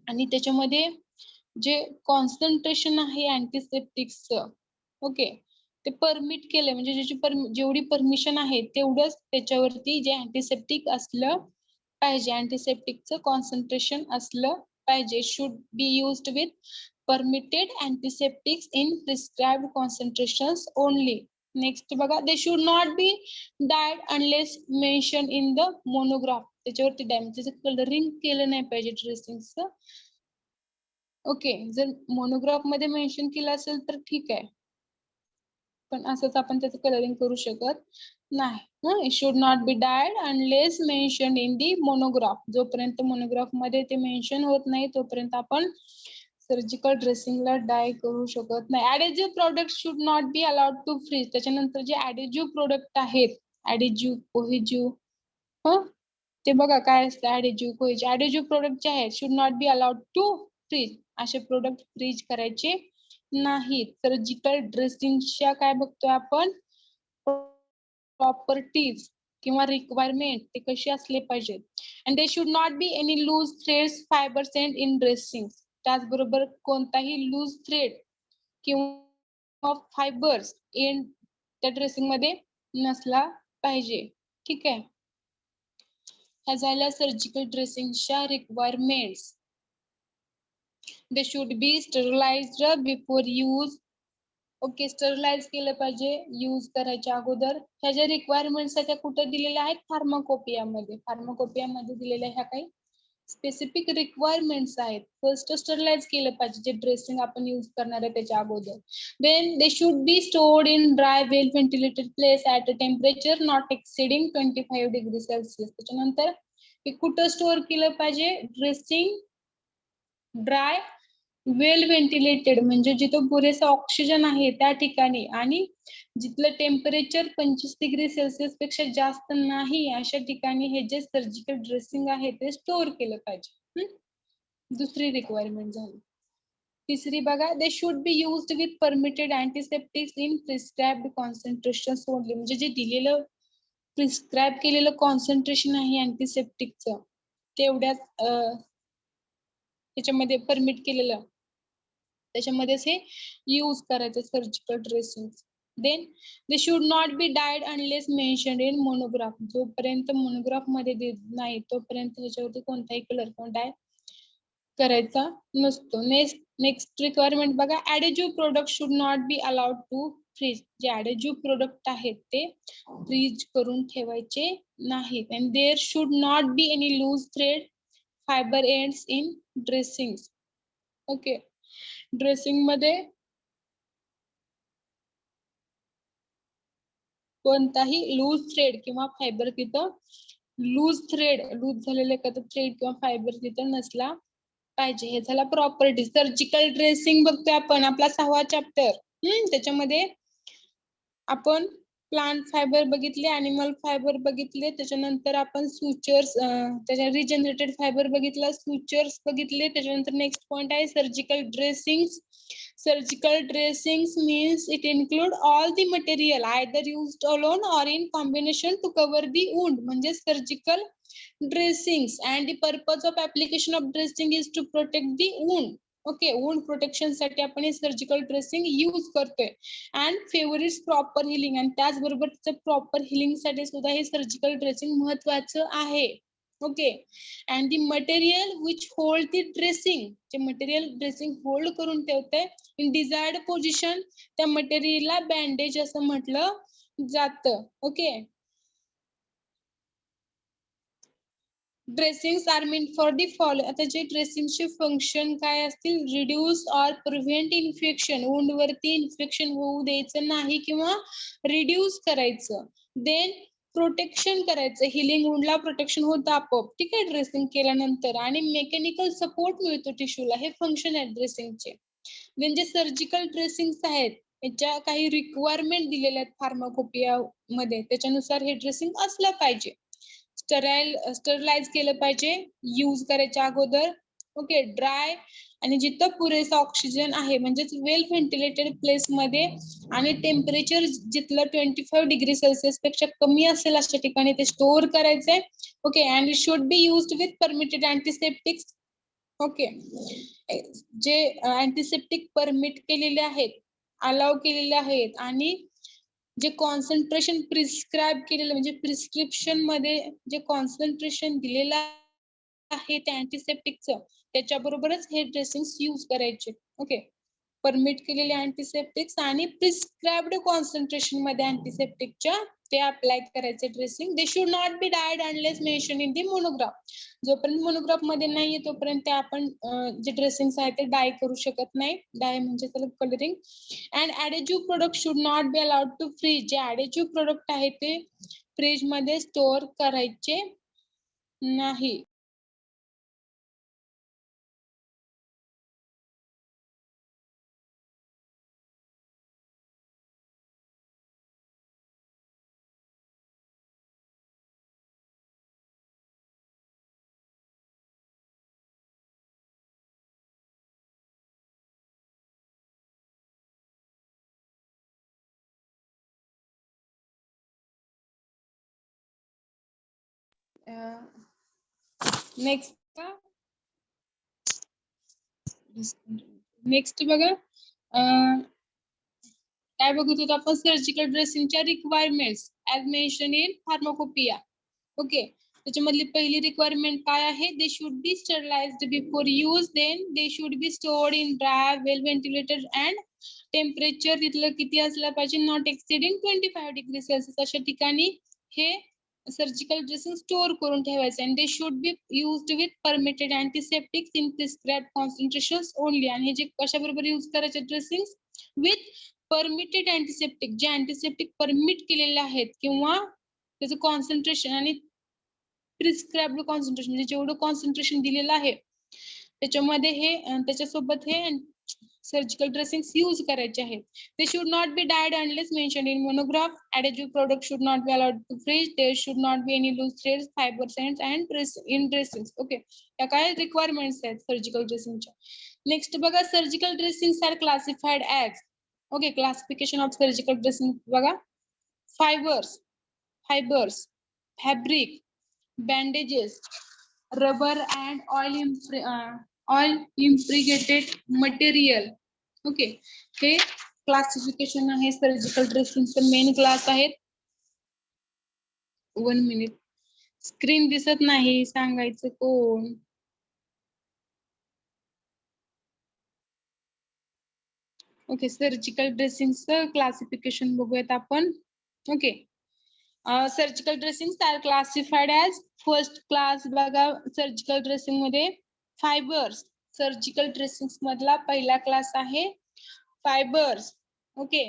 आणि त्याच्यामध्ये जे कॉन्सन्ट्रेशन आहे अँटीसेप्टिक्सचं ओके ते परमिट केलंय म्हणजे जेवढी परमिशन आहे तेवढंच त्याच्यावरती जे अँटीसेप्टिक असलं पाहिजे. अँटीसेप्टिकचं कॉन्सन्ट्रेशन असलं पाहिजे. Should be used with permitted antiseptics in prescribed concentrations only. Next बघा, they should not be dyed unless mentioned in the monograph. त्याच्यावरती डॅमेजचं कलरिंग केलं नाही पाहिजे ड्रेसिंगचं. ओके, जर मोनोग्राफ मध्ये मेन्शन केलं असेल तर ठीक आहे, पण असंच आपण त्याचं कलरिंग करू शकत नाही. It should not be dyed unless mention in the monograph. जोपर्यंत मोनोग्राफ मध्ये ते मेन्शन होत नाही तोपर्यंत आपण सर्जिकल ड्रेसिंगला डाय करू शकत नाही. Adhesive product should not be allowed to freeze. त्याच्यानंतर जे ऍडेजिव्ह प्रोडक्ट आहेत, ऍडेजिव्ह, कोहेजिव्ह, ते बघा काय असतं ऍडेजिव्ह, कोहेजिव्ह. ऍडेजिव्ह प्रोडक्ट जे आहेत should not be allowed to freeze. असे प्रोडक्ट फ्रीज करायचे नाहीत. सर्जिकल ड्रेसिंगच्या काय बघतोय आपण, प्रॉपर्टीज किंवा रिक्वायरमेंट ते कसे असले पाहिजेत. And they should not be any loose threads, fibres end in dressing. त्याचबरोबर कोणताही लूज थ्रेड किंवा फायबर्स एंड त्या ड्रेसिंग मध्ये नसला पाहिजे. ठीक आहे, ह्या झाल्या सर्जिकल ड्रेसिंगच्या requirements. They should be sterilised before use. Okay, sterilise केलं पाहिजे यूज करायच्या अगोदर. ह्या ज्या रिक्वायरमेंट्स आहेत त्या कुठे दिलेल्या आहेत, फार्माकोपियामध्ये. फार्माकोपियामध्ये दिलेल्या ह्या काही स्पेसिफिक रिक्वायरमेंट्स आहेत. फर्स्ट स्टरलाइज केलं पाहिजे जे ड्रेसिंग आपण यूज करणार आहे त्याच्या अगोदर. Then they should be stored in dry well ventilated place at a temperature not exceeding 25 degree Celsius. त्याच्यानंतर हे कुठं स्टोअर केलं पाहिजे, ड्रेसिंग ड्राय वेल व्हेंटिलेटेड म्हणजे जिथं पुरेसा ऑक्सिजन आहे त्या ठिकाणी, आणि जिथलं टेम्परेचर 25 डिग्री सेल्सिअस पेक्षा जास्त नाही अशा ठिकाणी हे जे सर्जिकल ड्रेसिंग आहे ते स्टोअर केलं पाहिजे. दुसरी रिक्वायरमेंट झाली. तिसरी बघा, they should be used with permitted antiseptics in prescribed concentration only. म्हणजे जे दिलेलं प्रिस्क्राइब केलेलं कॉन्सन्ट्रेशन आहे अँटीसेप्टिकचं तेवढ्याच त्याच्यामध्ये परमिट केलेलं त्याच्यामध्येच हे यूज करायचं surgical dressing. Then they should not be dyed unless mentioned in monograph. जोपर्यंत मोनोग्राफ मध्ये नाही तोपर्यंत ह्याच्यावरती कोणताही कलर किंवा डाय करायचा नसतो. नेक्स्ट रिक्वायरमेंट बघा, adhesive product should not be allowed to freeze. जे ऍडेजिव्ह प्रोडक्ट आहेत ते फ्रीज करून ठेवायचे नाहीत. And there should not be any loose thread, fibre ends in dressing. Okay, dressing मध्ये कोणताही लूज थ्रेड किंवा फायबर तिथं लूज झालेले एखादं थ्रेड किंवा फायबर तिथं नसला पाहिजे. हे झाला प्रॉपर्टी. सर्जिकल ड्रेसिंग बघतोय आपण आपला 6वा चॅप्टर. त्याच्यामध्ये आपण प्लांट फायबर बघितले, अॅनिमल फायबर बघितले, त्याच्यानंतर आपण सुचर्स, त्याच्या रिजनरेटेड फायबर बघितला, सुचर्स बघितले. त्याच्यानंतर नेक्स्ट पॉइंट आहे surgical dressing. Surgical dressing means it include all the material either used alone or in combination to cover the wound. म्हणजे surgical dressing and the purpose of application of dressing is to protect the wound. Okay, wound protection साठी आपण हे सर्जिकल ड्रेसिंग यूज करतोय. अँड फेवरिट्स प्रॉपर हिलिंग, आणि त्याचबरोबर प्रॉपर हिलिंग साठी सुद्धा हे सर्जिकल ड्रेसिंग महत्वाचं आहे. Okay, and the material which hold the dressing. जे मटेरियल ड्रेसिंग होल्ड करून ठेवते इन डिझायर्ड पोझिशन त्या मटेरियलला बँडेज असं म्हटलं जातं. Okay, dressings are meant for the follow. आता जे ड्रेसिंगचे फंक्शन काय असतील, reduce or prevent infection. Wound वरती इन्फेक्शन होऊ द्यायचं नाही किंवा रिड्यूस करायचं. देन प्रोटेक्शन करायचं, हिलिंग वुंडला प्रोटेक्शन होतं आपोआप. ठीक आहे, ड्रेसिंग केल्यानंतर. आणि मेकॅनिकल सपोर्ट मिळतो टिश्यूला. हे फंक्शन आहे ड्रेसिंगचे. देन जे सर्जिकल ड्रेसिंग्स आहेत याच्या काही रिक्वायरमेंट दिलेल्या आहेत फार्माकोपिया मध्ये, त्याच्यानुसार हे ड्रेसिंग असलं पाहिजे. स्टरलाइज केलं पाहिजे यूज करायच्या अगोदर. ओके, ड्राय आणि जिथं पुरेसा ऑक्सिजन आहे म्हणजेच वेल व्हेंटिलेटेड प्लेस मध्ये, आणि टेम्परेचर जिथलं 25 डिग्री सेल्सिअस पेक्षा कमी असेल अशा ठिकाणी ते स्टोअर करायचंय. Okay, and it should be used with permitted antiseptics. Okay, जे अँटीसेप्टिक परमिट केलेले आहेत, अलाव केलेले आहेत, आणि जे कॉन्सन्ट्रेशन प्रिस्क्राइब केलेलं म्हणजे प्रिस्क्रिप्शन मध्ये जे कॉन्सन्ट्रेशन दिलेलं आहे त्या अँटीसेप्टिकचं त्याच्याबरोबरच हे ड्रेसिंग यूज करायचे. ओके, परमिट केलेले अँटीसेप्टिक्स आणि प्रिस्क्राइब्ड कॉन्सन्ट्रेशन मध्ये अँटीसेप्टिकच्या ते अप्लाय करायचे dressing. They should not be dyed unless mention in the monograph. जोपर्यंत मोनोग्राफ मध्ये नाहीये तोपर्यंत ते आपण जे ड्रेसिंग्स आहेत ते डाय करू शकत नाही. डाय म्हणजे त्याला colouring. And adhesive product should not be allowed to freeze. जे ऍडेजिव्ह प्रोडक्ट आहे ते फ्रीज मध्ये स्टोअर करायचे नाही. नेक्स्ट बघा काय बघत होतो आपण सर्जिकल ड्रेसिंगच्या requirements as mention in pharmacopoeia. Okay, त्याच्यामधली पहिली रिक्वायरमेंट काय आहे? They should be sterilised before use. Then they should be stored in dry well ventilated and temperature तिथलं किती असलं पाहिजे? Not exceeding 25 degree Celsius. अशा ठिकाणी हे सर्जिकल ड्रेसिंग स्टोअर करून ठेवायचं. आणि they should be used with permitted antiseptics in prescribed concentrations only. आणि हे जे कशाबरोबर यूज करायचे ड्रेसिंग? With permitted antiseptic. जे अँटीसेप्टिक परमिट केलेले आहेत किंवा त्याचं कॉन्सन्ट्रेशन आणि प्रिस्क्राइब्ड कॉन्सन्ट्रेशन म्हणजे जेवढं कॉन्सन्ट्रेशन दिलेलं आहे त्याच्यामध्ये हे त्याच्यासोबत हे सर्जिकल ड्रेसिंग्स यूज करायचे आहेत. They should not be dyed unless mention in monograph. Adhesive product should not be allowed to freeze. There should not be any loose threads, fibre ends and in dressings. Okay, या काय रिक्वायरमेंट्स आहेत सर्जिकल ड्रेसिंगच्या. नेक्स्ट बघा, surgical dressings are classified as. Okay, classification of surgical dressing बघा. Fibres, fabric, bandages, rubber and oil impregnated material. Okay, हे क्लासिफिकेशन आहे सर्जिकल ड्रेसिंगचं. मेन क्लास आहेत. 1 मिनिट, स्क्रीन दिसत नाही, सांगायचं कोण? ओके, सर्जिकल ड्रेसिंगचं क्लासिफिकेशन बघूयात आपण. Okay, surgical dressing are classified as first class. बघा, सर्जिकल ड्रेसिंग मध्ये फायबर्स. सर्जिकल ड्रेसिंग मधला पहिला क्लास आहे fibres. Okay,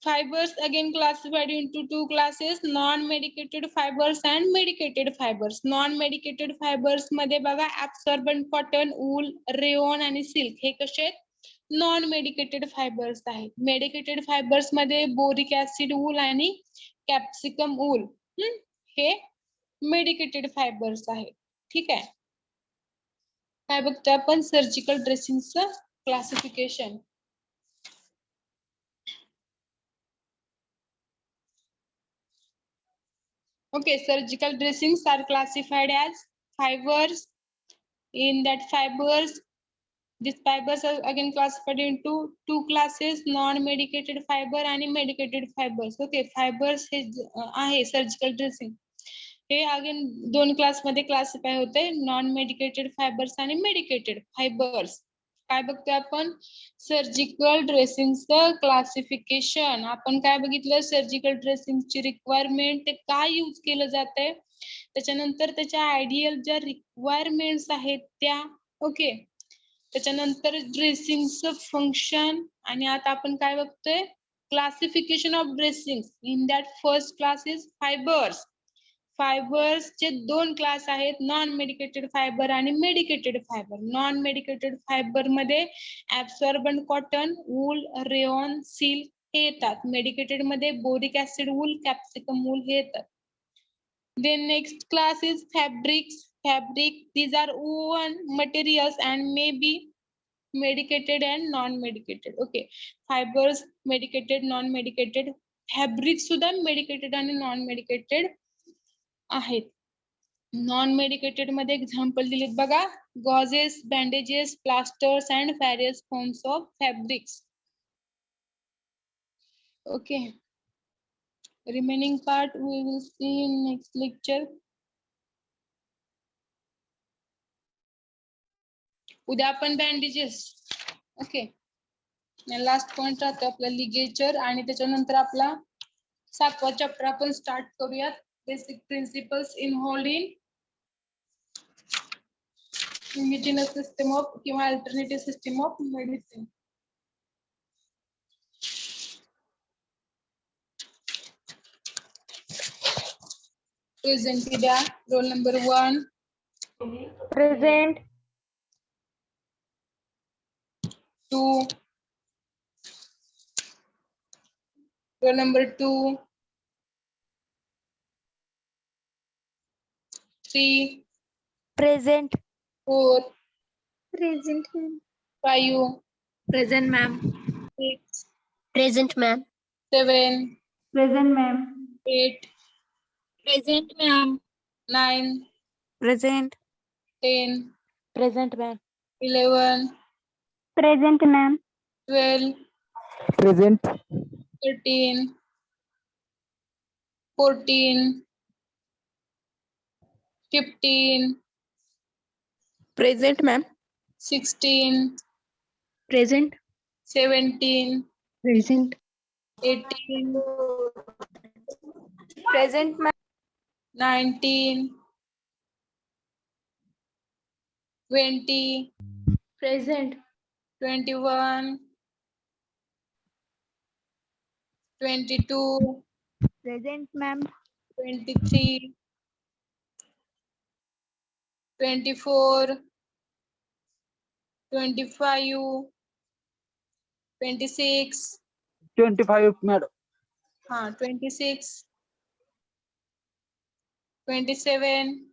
fibers again classified into two classes, non-medicated fibers and medicated fibers. Non-medicated fibers मध्ये बघा absorbent cotton, wool, rayon आणि silk हे कसे आहेत? non-medicated fibers आहेत. medicated fibers मध्ये boric acid wool आणि capsicum wool हे medicated fibers आहेत. ठीक आहे, काय बघतोय आपण? सर्जिकल ड्रेसिंगचं classification. Okay, surgical dressings are classified as fibers. In that fibers, these fibers are again classified into two classes, non-medicated fiber and medicated fibers. Okay, fibers हे आहे surgical dressing. हे अगेन दोन क्लास मध्ये क्लासिफाय होते, नॉन मेडिकेटेड फायबर्स आणि मेडिकेटेड फायबर्स. काय बघतोय आपण? सर्जिकल ड्रेसिंगचं क्लासिफिकेशन. आपण काय बघितलं? सर्जिकल ड्रेसिंगची रिक्वायरमेंट, ते काय यूज केलं जातंय, त्याच्यानंतर त्याच्या आयडियल ज्या रिक्वायरमेंट्स आहेत त्या. ओके, त्याच्यानंतर ड्रेसिंगचं फंक्शन. आणि आता आपण काय बघतोय? Classification of dressing. In that first class is fibres. फायबर्सचे दोन क्लास आहेत, नॉन मेडिकेटेड फायबर आणि medicated fibre. Non medicated fibre मध्ये absorbent cotton, wool, rayon, silk हे येतात. मेडिकेटेड मध्ये boric acid wool, capsicum wool हे येतात. Then next class is fabrics. Fabric, these are woven materials and may be medicated and non-medicated. Okay, fibers medicated, non-medicated. Fabric सुद्धा मेडिकेटेड आणि नॉन मेडिकेटेड आहेत. नॉन मेडिकेटेड मध्ये एक्झाम्पल दिलेत बघा, gauzes, bandages, plasters and various forms of fabrics. Okay, remaining part we will see in next lecture. उद्या आपण बँडेजेस ओके, लास्ट पॉइंट राहतो आपला लिगेचर आणि त्याच्यानंतर आपला 7वा चॅप्टर आपण स्टार्ट करूयात. Basic principles in holding indigenous system of किंवा alternative system of medicine. Present द्या. Roll number 1, Present. 2, roll number 2, 3, Present. 4, Present. 5, Present, ma'am. 6, Present, ma'am. 7, Present, ma'am. 8, Present, ma'am. 9, Present. 10, Present, ma'am. 11, Present, ma'am. 12, Present. 13, 14, 15, Present, ma'am. 16, Present. 17, Present. 18, Present, ma'am. 19, 20, Present. 21, 22, Present, ma'am. 23, 24, 25, 26, 25, madam. 26, 27,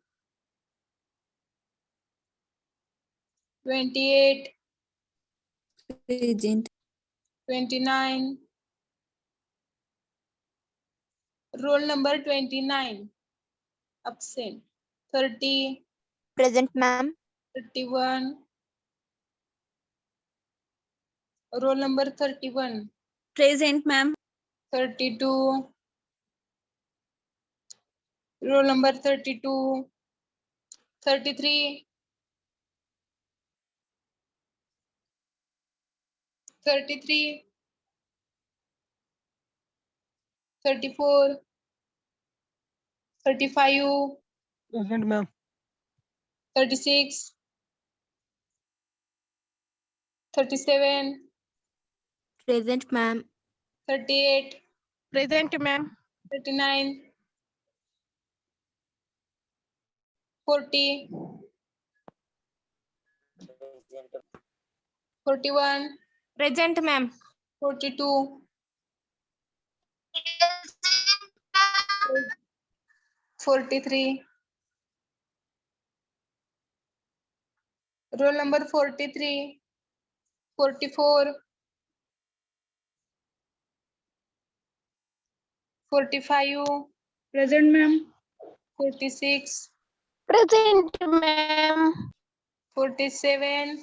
28, Present. 29, roll number 29, absent, 30, Present, ma'am. 31, roll number 31, Present, ma'am. 32, roll number 32, 33, 33, 34, 35, Present, ma'am. 36, 37, Present, ma'am. 38, Present, ma'am. 39, 40, 41, Present, ma'am. 42, 43, roll number 43, 44, 45, Present, ma'am. 46, Present, ma'am. 47,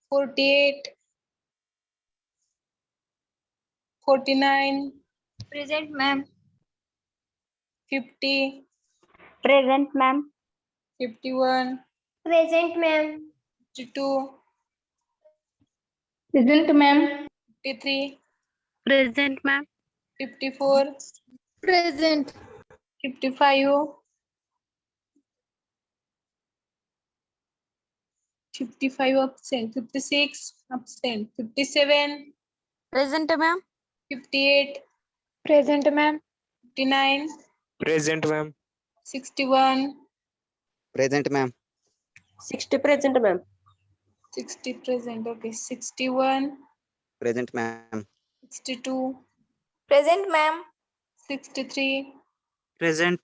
48, 49, Present, ma'am. 50, Present, ma'am. 51, Present, ma'am. 52, Present, ma'am. 53, Present, ma'am. 54, Present. 55, 55 absent, 56 absent, 57, Present, ma'am. 58, Present, ma'am. 59, Present, ma'am. 61, Present, ma'am. 60 present, ma'am. 60 present, okay, 61, Present, ma'am. 62, Present, ma'am. 63, Present.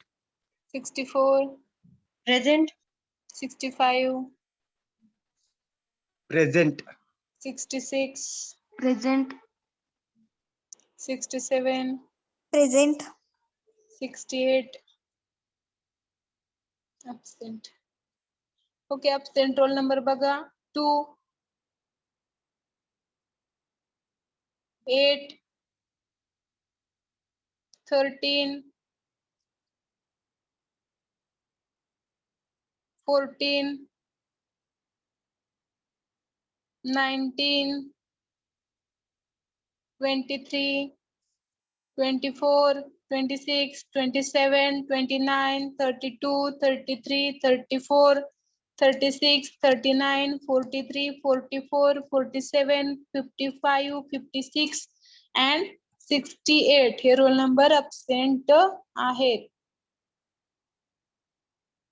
64, Present. 65, Present. 66, Present. 67, Present. 68, absent. Okay, absent roll number बघा 2, 8, 13, 14, 19, 23, 24, 26, 27, 29, 32, 33, 34, 36, 39, 43, 44, 47, 55, 56 and 68 हे रोल नंबर absent आहेत.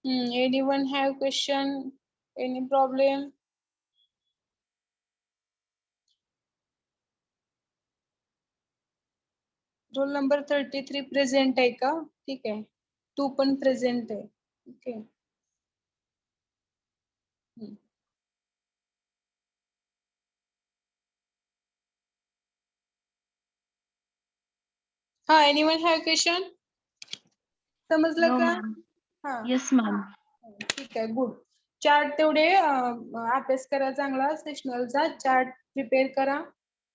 Anyone have question? Any problem? Roll number 33 present आहे का? ठीक आहे. 2 पण प्रेझेंट आहे. ओके. हा, एनीवन हॅव क्वेश्चन? समजलं का? हा. Yes, ma'am. ठीक आहे, गुड. चार्ट तेवढे अभ्यास करा चांगला सेशनलचा चार्ट प्रिपेअर करा,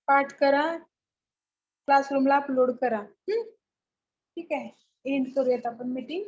पाठ करा, क्लासरूमला अपलोड करा. ठीक आहे, एंड करूयात आपण मीटिंग.